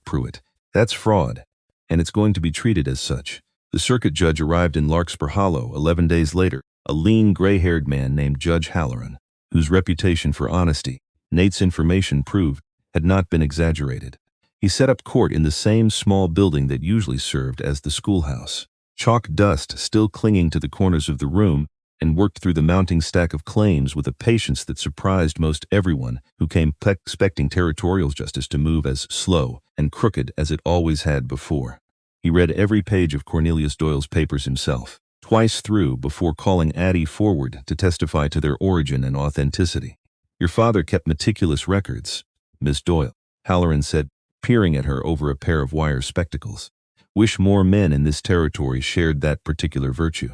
Pruitt. That's fraud. And it's going to be treated as such. The circuit judge arrived in Larkspur Hollow 11 days later, a lean, gray-haired man named Judge Halloran, whose reputation for honesty, Nate's information proved, had not been exaggerated. He set up court in the same small building that usually served as the schoolhouse. Chalk dust still clinging to the corners of the room, and worked through the mounting stack of claims with a patience that surprised most everyone who came expecting territorial justice to move as slow and crooked as it always had before. He read every page of Cornelius Doyle's papers himself, twice through before calling Addie forward to testify to their origin and authenticity. Your father kept meticulous records, Miss Doyle, Halloran said, peering at her over a pair of wire spectacles. Wish more men in this territory shared that particular virtue.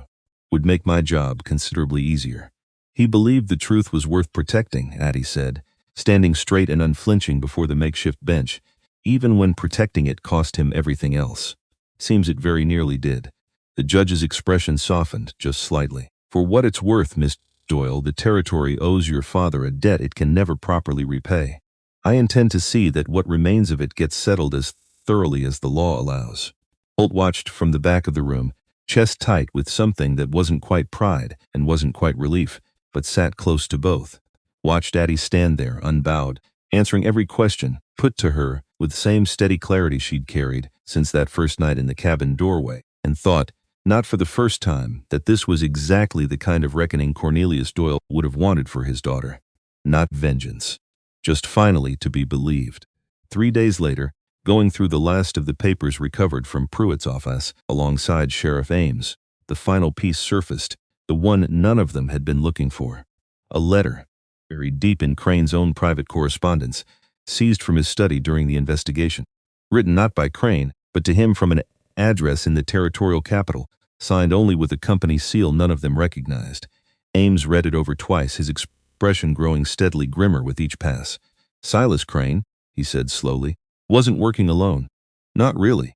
Would make my job considerably easier. He believed the truth was worth protecting, Addie said, standing straight and unflinching before the makeshift bench, even when protecting it cost him everything else. Seems it very nearly did. The judge's expression softened just slightly. For what it's worth, Miss Doyle, the territory owes your father a debt it can never properly repay. I intend to see that what remains of it gets settled as thoroughly as the law allows. Holt watched from the back of the room, chest tight with something that wasn't quite pride and wasn't quite relief, but sat close to both. Watched Addie stand there, unbowed, answering every question put to her with the same steady clarity she'd carried since that first night in the cabin doorway, and thought, not for the first time, that this was exactly the kind of reckoning Cornelius Doyle would have wanted for his daughter. Not vengeance. Just finally to be believed. 3 days later, going through the last of the papers recovered from Pruitt's office alongside Sheriff Ames, the final piece surfaced, the one none of them had been looking for. A letter, buried deep in Crane's own private correspondence, seized from his study during the investigation. Written not by Crane, but to him from an address in the territorial capital, signed only with a company seal none of them recognized. Ames read it over twice, his expression growing steadily grimmer with each pass. Silas Crane, he said slowly, wasn't working alone. Not really.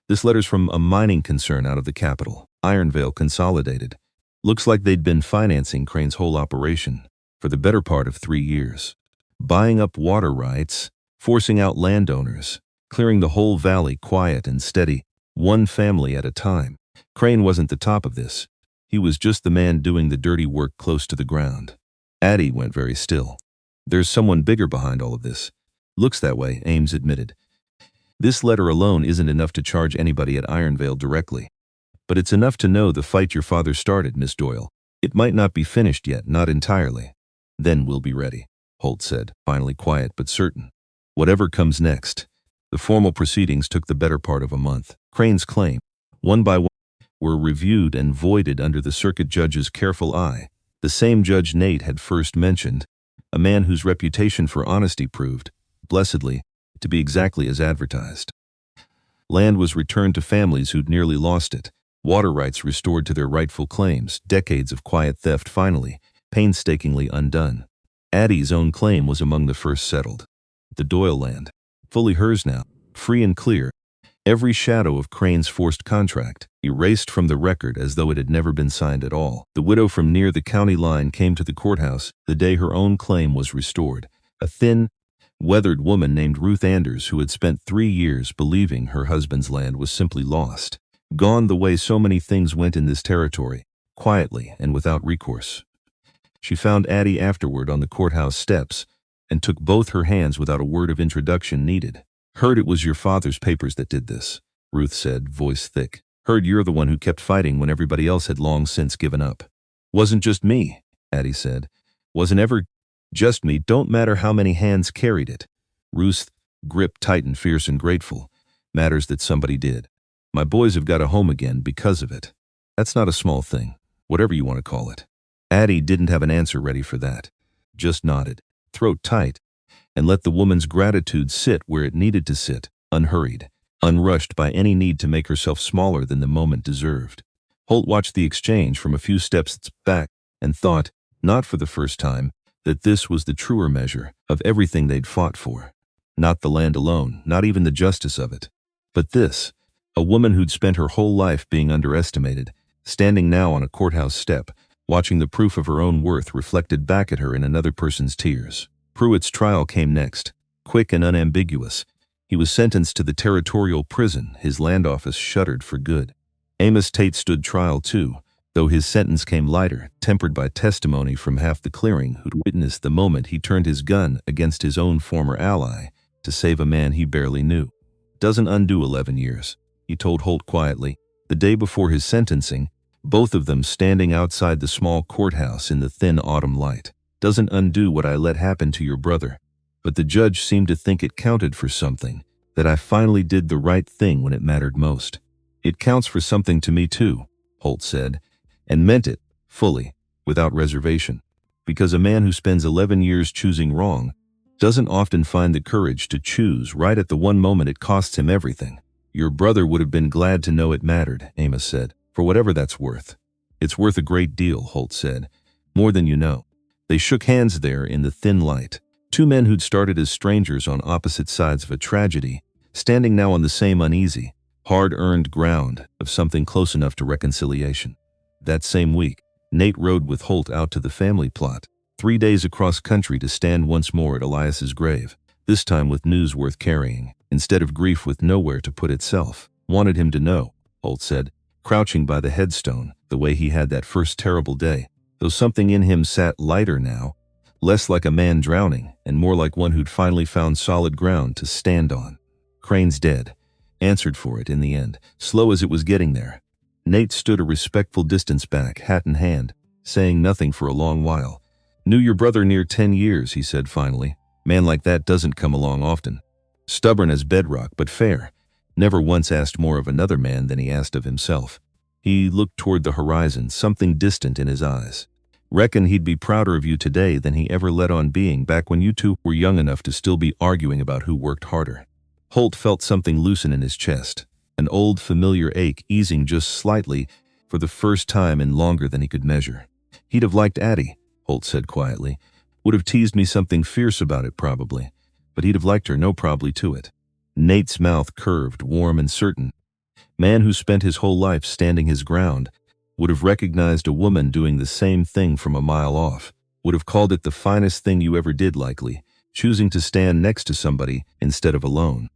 This letter's from a mining concern out of the capital, Ironvale Consolidated. Looks like they'd been financing Crane's whole operation for the better part of 3 years. Buying up water rights, forcing out landowners, clearing the whole valley quiet and steady, one family at a time. Crane wasn't the top of this. He was just the man doing the dirty work close to the ground. Addie went very still. There's someone bigger behind all of this. Looks that way, Ames admitted. This letter alone isn't enough to charge anybody at Ironvale directly. But it's enough to know the fight your father started, Miss Doyle. It might not be finished yet, not entirely. Then we'll be ready, Holt said, finally quiet but certain. Whatever comes next. The formal proceedings took the better part of a month. Crane's claim, one by one, were reviewed and voided under the circuit judge's careful eye. The same Judge Nate had first mentioned, a man whose reputation for honesty proved, blessedly, to be exactly as advertised. Land was returned to families who'd nearly lost it, water rights restored to their rightful claims, decades of quiet theft finally, painstakingly undone. Addie's own claim was among the first settled. The Doyle land, fully hers now, free and clear, every shadow of Crane's forced contract, erased from the record as though it had never been signed at all. The widow from near the county line came to the courthouse the day her own claim was restored, a thin, weathered woman named Ruth Anders who had spent 3 years believing her husband's land was simply lost, gone the way so many things went in this territory, quietly and without recourse. She found Addie afterward on the courthouse steps and took both her hands without a word of introduction needed. "Heard it was your father's papers that did this," Ruth said, voice thick. "Heard you're the one who kept fighting when everybody else had long since given up." "Wasn't just me," Addie said. "Wasn't ever just me. Don't matter how many hands carried it." Ruth's grip tightened, fierce and grateful. "Matters that somebody did. My boys have got a home again because of it. That's not a small thing, whatever you want to call it." Addie didn't have an answer ready for that. Just nodded, throat tight, and let the woman's gratitude sit where it needed to sit, unhurried, unrushed by any need to make herself smaller than the moment deserved. Holt watched the exchange from a few steps back and thought, not for the first time, that this was the truer measure of everything they'd fought for. Not the land alone, not even the justice of it. But this, a woman who'd spent her whole life being underestimated, standing now on a courthouse step, watching the proof of her own worth reflected back at her in another person's tears. Pruitt's trial came next, quick and unambiguous. He was sentenced to the territorial prison. His land office shuttered for good. Amos Tate stood trial too, though his sentence came lighter, tempered by testimony from half the clearing who'd witnessed the moment he turned his gun against his own former ally to save a man he barely knew. "Doesn't undo 11 years, he told Holt quietly, the day before his sentencing, both of them standing outside the small courthouse in the thin autumn light. "Doesn't undo what I let happen to your brother. But the judge seemed to think it counted for something, that I finally did the right thing when it mattered most." "It counts for something to me too," Holt said, and meant it, fully, without reservation. "Because a man who spends 11 years choosing wrong doesn't often find the courage to choose right at the one moment it costs him everything." "Your brother would have been glad to know it mattered," Amos said, "for whatever that's worth." "It's worth a great deal," Holt said, "more than you know." They shook hands there in the thin light. Two men who'd started as strangers on opposite sides of a tragedy, standing now on the same uneasy, hard-earned ground of something close enough to reconciliation. That same week, Nate rode with Holt out to the family plot, 3 days across country to stand once more at Elias's grave, this time with news worth carrying, instead of grief with nowhere to put itself. "Wanted him to know," Holt said, crouching by the headstone, the way he had that first terrible day, though something in him sat lighter now, less like a man drowning and more like one who'd finally found solid ground to stand on. "Crane's dead," answered for it in the end, slow as it was getting there. Nate stood a respectful distance back, hat in hand, saying nothing for a long while. "Knew your brother near 10 years, he said finally. "Man like that doesn't come along often. Stubborn as bedrock, but fair. Never once asked more of another man than he asked of himself." He looked toward the horizon, something distant in his eyes. "Reckon he'd be prouder of you today than he ever let on being back when you two were young enough to still be arguing about who worked harder." Holt felt something loosen in his chest, an old familiar ache easing just slightly for the first time in longer than he could measure. "He'd have liked Addie," Holt said quietly. "Would have teased me something fierce about it probably, but he'd have liked her, no probably to it." Nate's mouth curved, warm and certain. Man who spent his whole life standing his ground would have recognized a woman doing the same thing from a mile off, would have called it the finest thing you ever did likely, choosing to stand next to somebody instead of alone.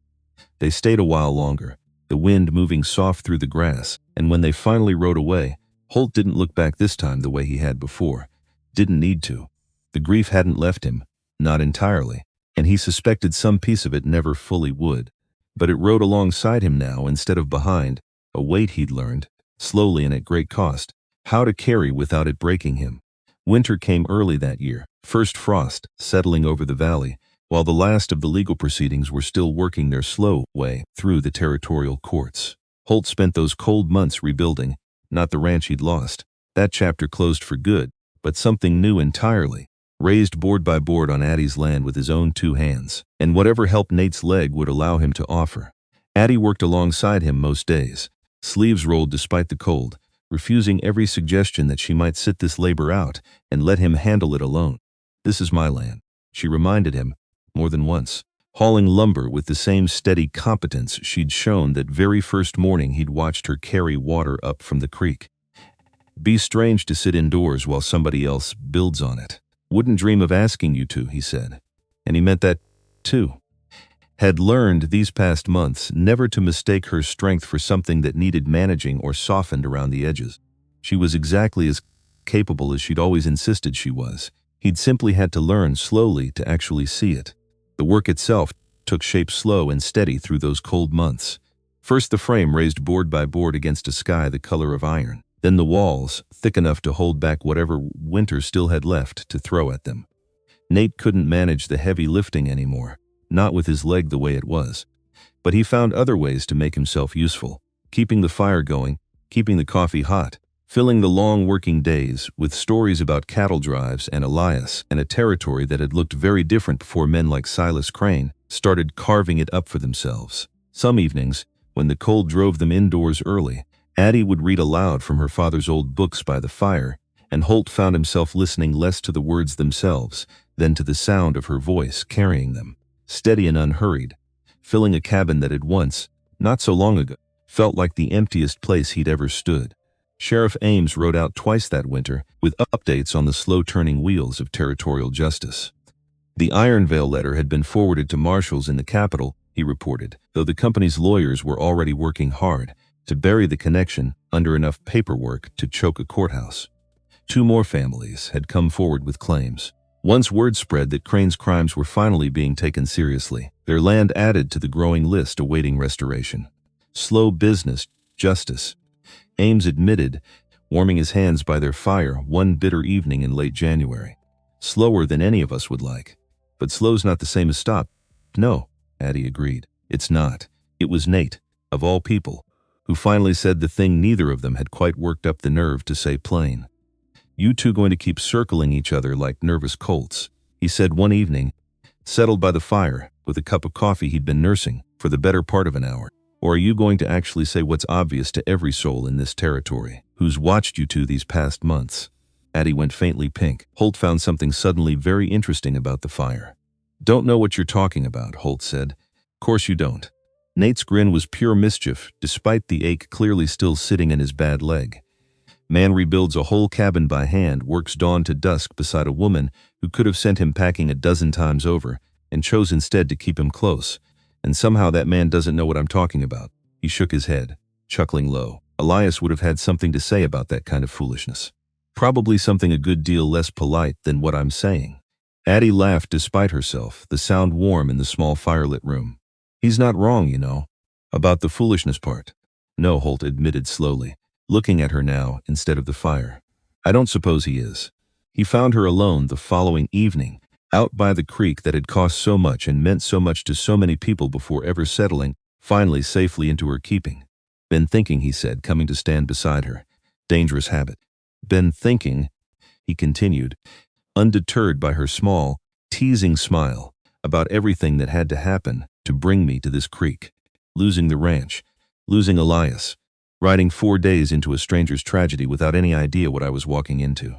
They stayed a while longer, the wind moving soft through the grass, and when they finally rode away, Holt didn't look back this time the way he had before. Didn't need to. The grief hadn't left him, not entirely, and he suspected some piece of it never fully would. But it rode alongside him now instead of behind, a weight he'd learned, slowly and at great cost, how to carry without it breaking him. Winter came early that year, first frost settling over the valley, while the last of the legal proceedings were still working their slow way through the territorial courts. Holt spent those cold months rebuilding, not the ranch he'd lost. That chapter closed for good, but something new entirely, raised board by board on Addie's land with his own 2 hands, and whatever help Nate's leg would allow him to offer. Addie worked alongside him most days, sleeves rolled despite the cold, refusing every suggestion that she might sit this labor out and let him handle it alone. "This is my land," she reminded him, more than once, hauling lumber with the same steady competence she'd shown that very first morning he'd watched her carry water up from the creek. "Be strange to sit indoors while somebody else builds on it. Wouldn't dream of asking you to," he said. And he meant that too. Had learned these past months never to mistake her strength for something that needed managing or softened around the edges. She was exactly as capable as she'd always insisted she was. He'd simply had to learn slowly to actually see it. The work itself took shape slow and steady through those cold months. First the frame raised board by board against a sky the color of iron. Then the walls, thick enough to hold back whatever winter still had left to throw at them. Nate couldn't manage the heavy lifting anymore, not with his leg the way it was. But he found other ways to make himself useful, keeping the fire going, keeping the coffee hot, filling the long working days with stories about cattle drives and Elias and a territory that had looked very different before men like Silas Crane started carving it up for themselves. Some evenings, when the cold drove them indoors early, Addie would read aloud from her father's old books by the fire, and Holt found himself listening less to the words themselves than to the sound of her voice carrying them, steady and unhurried, filling a cabin that had once, not so long ago, felt like the emptiest place he'd ever stood. Sheriff Ames rode out twice that winter with updates on the slow-turning wheels of territorial justice. The Ironvale letter had been forwarded to marshals in the capital, he reported, though the company's lawyers were already working hard to bury the connection under enough paperwork to choke a courthouse. 2 more families had come forward with claims. Once word spread that Crane's crimes were finally being taken seriously, their land added to the growing list awaiting restoration. Slow business, justice, Ames admitted, warming his hands by their fire one bitter evening in late January. Slower than any of us would like. But slow's not the same as stop. No, Addie agreed. It's not. It was Nate, of all people, who finally said the thing neither of them had quite worked up the nerve to say plain. You two going to keep circling each other like nervous colts, he said one evening, settled by the fire with a cup of coffee he'd been nursing for the better part of an hour. Or are you going to actually say what's obvious to every soul in this territory who's watched you two these past months? Addie went faintly pink. Holt found something suddenly very interesting about the fire. Don't know what you're talking about, Holt said. Course you don't. Nate's grin was pure mischief, despite the ache clearly still sitting in his bad leg. Man rebuilds a whole cabin by hand, works dawn to dusk beside a woman who could have sent him packing a dozen times over, and chose instead to keep him close. And somehow that man doesn't know what I'm talking about. He shook his head, chuckling low. Elias would have had something to say about that kind of foolishness. Probably something a good deal less polite than what I'm saying. Addie laughed despite herself, the sound warm in the small firelit room. He's not wrong, you know. About the foolishness part. No, Holt admitted slowly, looking at her now instead of the fire. I don't suppose he is. He found her alone the following evening, out by the creek that had cost so much and meant so much to so many people before ever settling, finally safely into her keeping. Been thinking, he said, coming to stand beside her. Dangerous habit. Been thinking, he continued, undeterred by her small, teasing smile, about everything that had to happen to bring me to this creek. Losing the ranch, losing Elias, riding 4 days into a stranger's tragedy without any idea what I was walking into.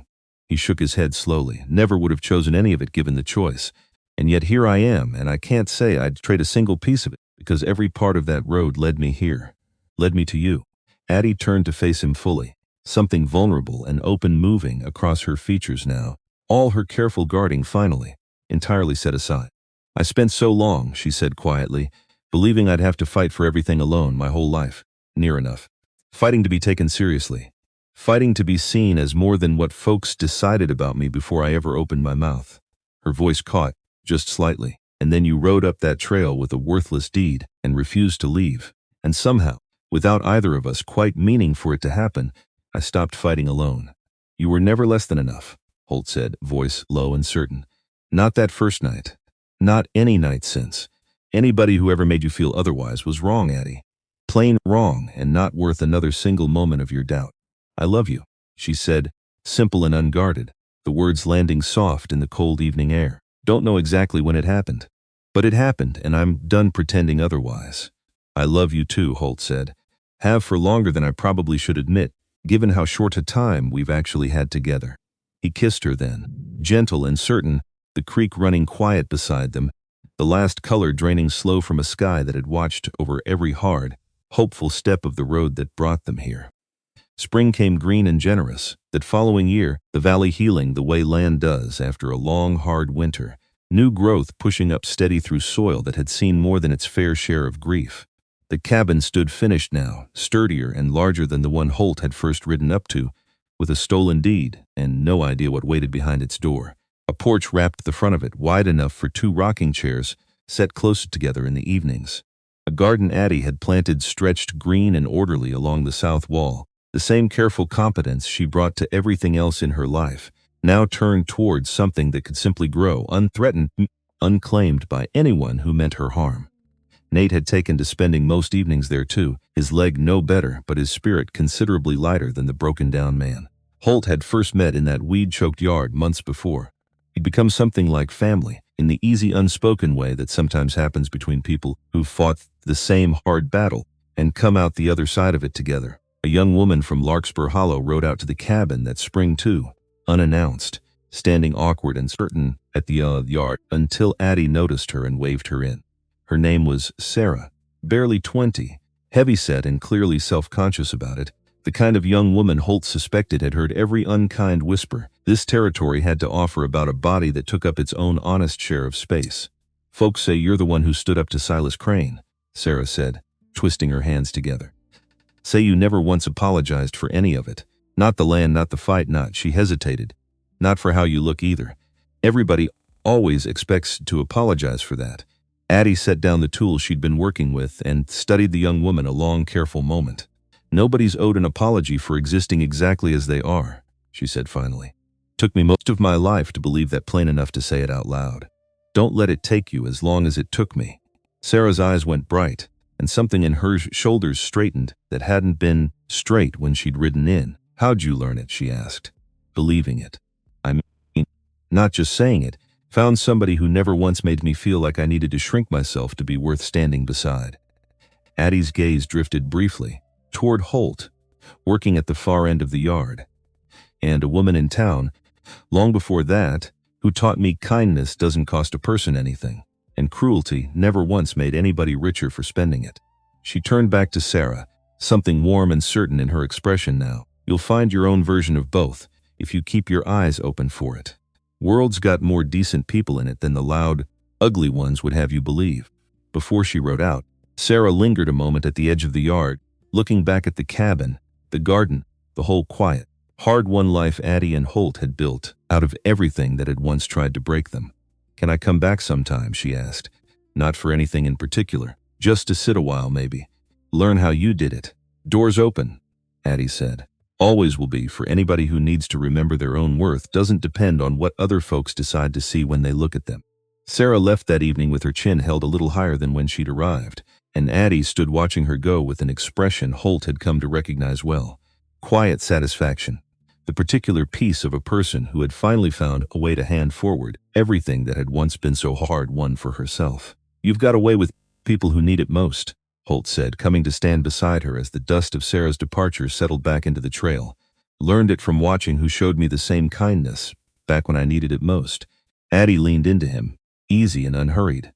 He shook his head slowly. Never would have chosen any of it given the choice. And yet here I am, and I can't say I'd trade a single piece of it, because every part of that road led me here. Led me to you. Addie turned to face him fully, something vulnerable and open moving across her features now, all her careful guarding finally, entirely set aside. I spent so long, she said quietly, believing I'd have to fight for everything alone my whole life. Near enough. Fighting to be taken seriously. Fighting to be seen as more than what folks decided about me before I ever opened my mouth. Her voice caught, just slightly, and then you rode up that trail with a worthless deed and refused to leave. And somehow, without either of us quite meaning for it to happen, I stopped fighting alone. You were never less than enough, Holt said, voice low and certain. Not that first night. Not any night since. Anybody who ever made you feel otherwise was wrong, Addie. Plain wrong and not worth another single moment of your doubt. I love you, she said, simple and unguarded, the words landing soft in the cold evening air. Don't know exactly when it happened. But it happened, and I'm done pretending otherwise. I love you too, Holt said. Have for longer than I probably should admit, given how short a time we've actually had together. He kissed her then, gentle and certain, the creek running quiet beside them, the last color draining slow from a sky that had watched over every hard, hopeful step of the road that brought them here. Spring came green and generous, that following year, the valley healing the way land does after a long, hard winter, new growth pushing up steady through soil that had seen more than its fair share of grief. The cabin stood finished now, sturdier and larger than the one Holt had first ridden up to, with a stolen deed and no idea what waited behind its door. A porch wrapped the front of it, wide enough for 2 rocking chairs, set close together in the evenings. A garden Addie had planted stretched green and orderly along the south wall, the same careful competence she brought to everything else in her life, now turned towards something that could simply grow, unthreatened, unclaimed by anyone who meant her harm. Nate had taken to spending most evenings there too, his leg no better but his spirit considerably lighter than the broken-down man. Holt had first met in that weed-choked yard months before. He'd become something like family, in the easy unspoken way that sometimes happens between people who've fought the same hard battle and come out the other side of it together. A young woman from Larkspur Hollow rode out to the cabin that spring too, unannounced, standing awkward and certain at the yard until Addie noticed her and waved her in. Her name was Sarah, barely 20, heavyset and clearly self-conscious about it, the kind of young woman Holt suspected had heard every unkind whisper this territory had to offer about a body that took up its own honest share of space. "Folks say you're the one who stood up to Silas Crane," Sarah said, twisting her hands together. "Say you never once apologized for any of it. Not the land, not the fight, not," she hesitated, "not for how you look either. Everybody always expects to apologize for that." Addie set down the tools she'd been working with and studied the young woman a long, careful moment. "Nobody's owed an apology for existing exactly as they are," she said finally. "Took me most of my life to believe that plain enough to say it out loud. Don't let it take you as long as it took me." Sarah's eyes went bright, and something in her shoulders straightened that hadn't been straight when she'd ridden in. "How'd you learn it?" she asked. "Believing it. I mean, not just saying it. Found somebody who never once made me feel like I needed to shrink myself to be worth standing beside." Addie's gaze drifted briefly toward Holt, working at the far end of the yard. "And a woman in town, long before that, who taught me kindness doesn't cost a person anything, and cruelty never once made anybody richer for spending it." She turned back to Sarah, something warm and certain in her expression now. "You'll find your own version of both, if you keep your eyes open for it. World's got more decent people in it than the loud, ugly ones would have you believe." Before she rode out, Sarah lingered a moment at the edge of the yard, looking back at the cabin, the garden, the whole quiet, hard-won life Addie and Holt had built out of everything that had once tried to break them. "Can I come back sometime?" she asked. "Not for anything in particular, just to sit a while maybe. Learn how you did it." "Doors open," Addie said. "Always will be for anybody who needs to remember their own worth doesn't depend on what other folks decide to see when they look at them." Sarah left that evening with her chin held a little higher than when she'd arrived, and Addie stood watching her go with an expression Holt had come to recognize well. Quiet satisfaction, the particular peace of a person who had finally found a way to hand forward everything that had once been so hard-won for herself. "You've got away with people who need it most," Holt said, coming to stand beside her as the dust of Sarah's departure settled back into the trail. "Learned it from watching who showed me the same kindness, back when I needed it most." Addie leaned into him, easy and unhurried.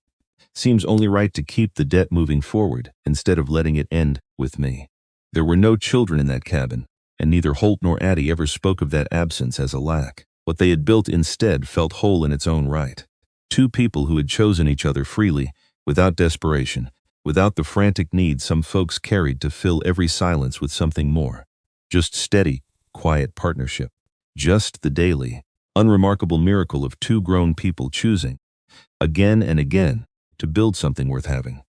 "Seems only right to keep the debt moving forward, instead of letting it end with me." There were no children in that cabin, and neither Holt nor Addie ever spoke of that absence as a lack. What they had built instead felt whole in its own right. Two people who had chosen each other freely, without desperation, without the frantic need some folks carried to fill every silence with something more. Just steady, quiet partnership. Just the daily, unremarkable miracle of two grown people choosing, again and again, to build something worth having.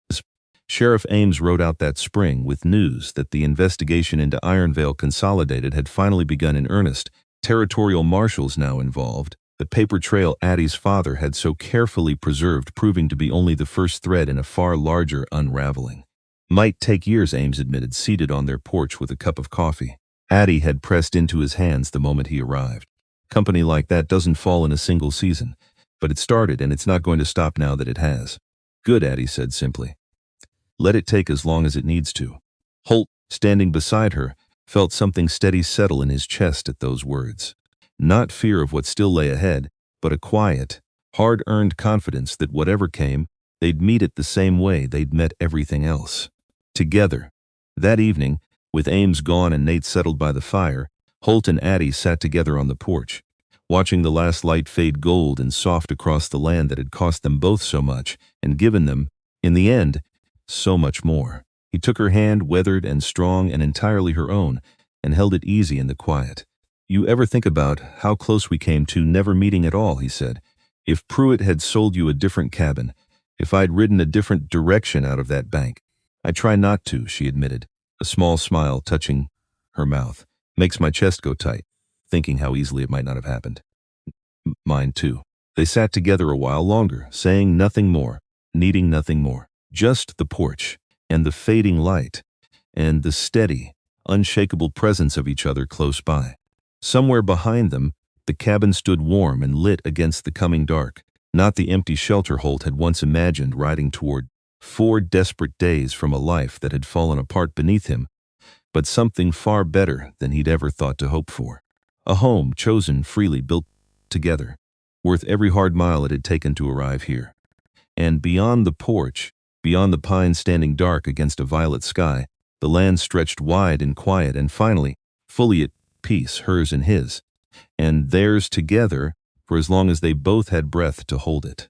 Sheriff Ames rode out that spring with news that the investigation into Ironvale Consolidated had finally begun in earnest. Territorial marshals now involved, the paper trail Addie's father had so carefully preserved proving to be only the first thread in a far larger unraveling. "Might take years," Ames admitted, seated on their porch with a cup of coffee. Addie had pressed into his hands the moment he arrived. "Company like that doesn't fall in a single season, but it started and it's not going to stop now that it has." "Good," Addie said simply. "Let it take as long as it needs to." Holt, standing beside her, felt something steady settle in his chest at those words. Not fear of what still lay ahead, but a quiet, hard-earned confidence that whatever came, they'd meet it the same way they'd met everything else. Together. That evening, with Ames gone and Nate settled by the fire, Holt and Addie sat together on the porch, watching the last light fade gold and soft across the land that had cost them both so much and given them, in the end, so much more. He took her hand, weathered and strong and entirely her own, and held it easy in the quiet. "You ever think about how close we came to never meeting at all?" he said. "If Pruitt had sold you a different cabin, if I'd ridden a different direction out of that bank." "I try not to," she admitted, a small smile touching her mouth. "Makes my chest go tight, thinking how easily it might not have happened." "Mine too." They sat together a while longer, saying nothing more, needing nothing more. Just the porch, and the fading light, and the steady, unshakable presence of each other close by. Somewhere behind them, the cabin stood warm and lit against the coming dark, not the empty shelter Holt had once imagined riding toward 4 desperate days from a life that had fallen apart beneath him, but something far better than he'd ever thought to hope for. A home chosen freely, built together, worth every hard mile it had taken to arrive here. And beyond the porch, beyond the pines standing dark against a violet sky, the land stretched wide and quiet and finally, fully at peace, hers and his, and theirs together for as long as they both had breath to hold it.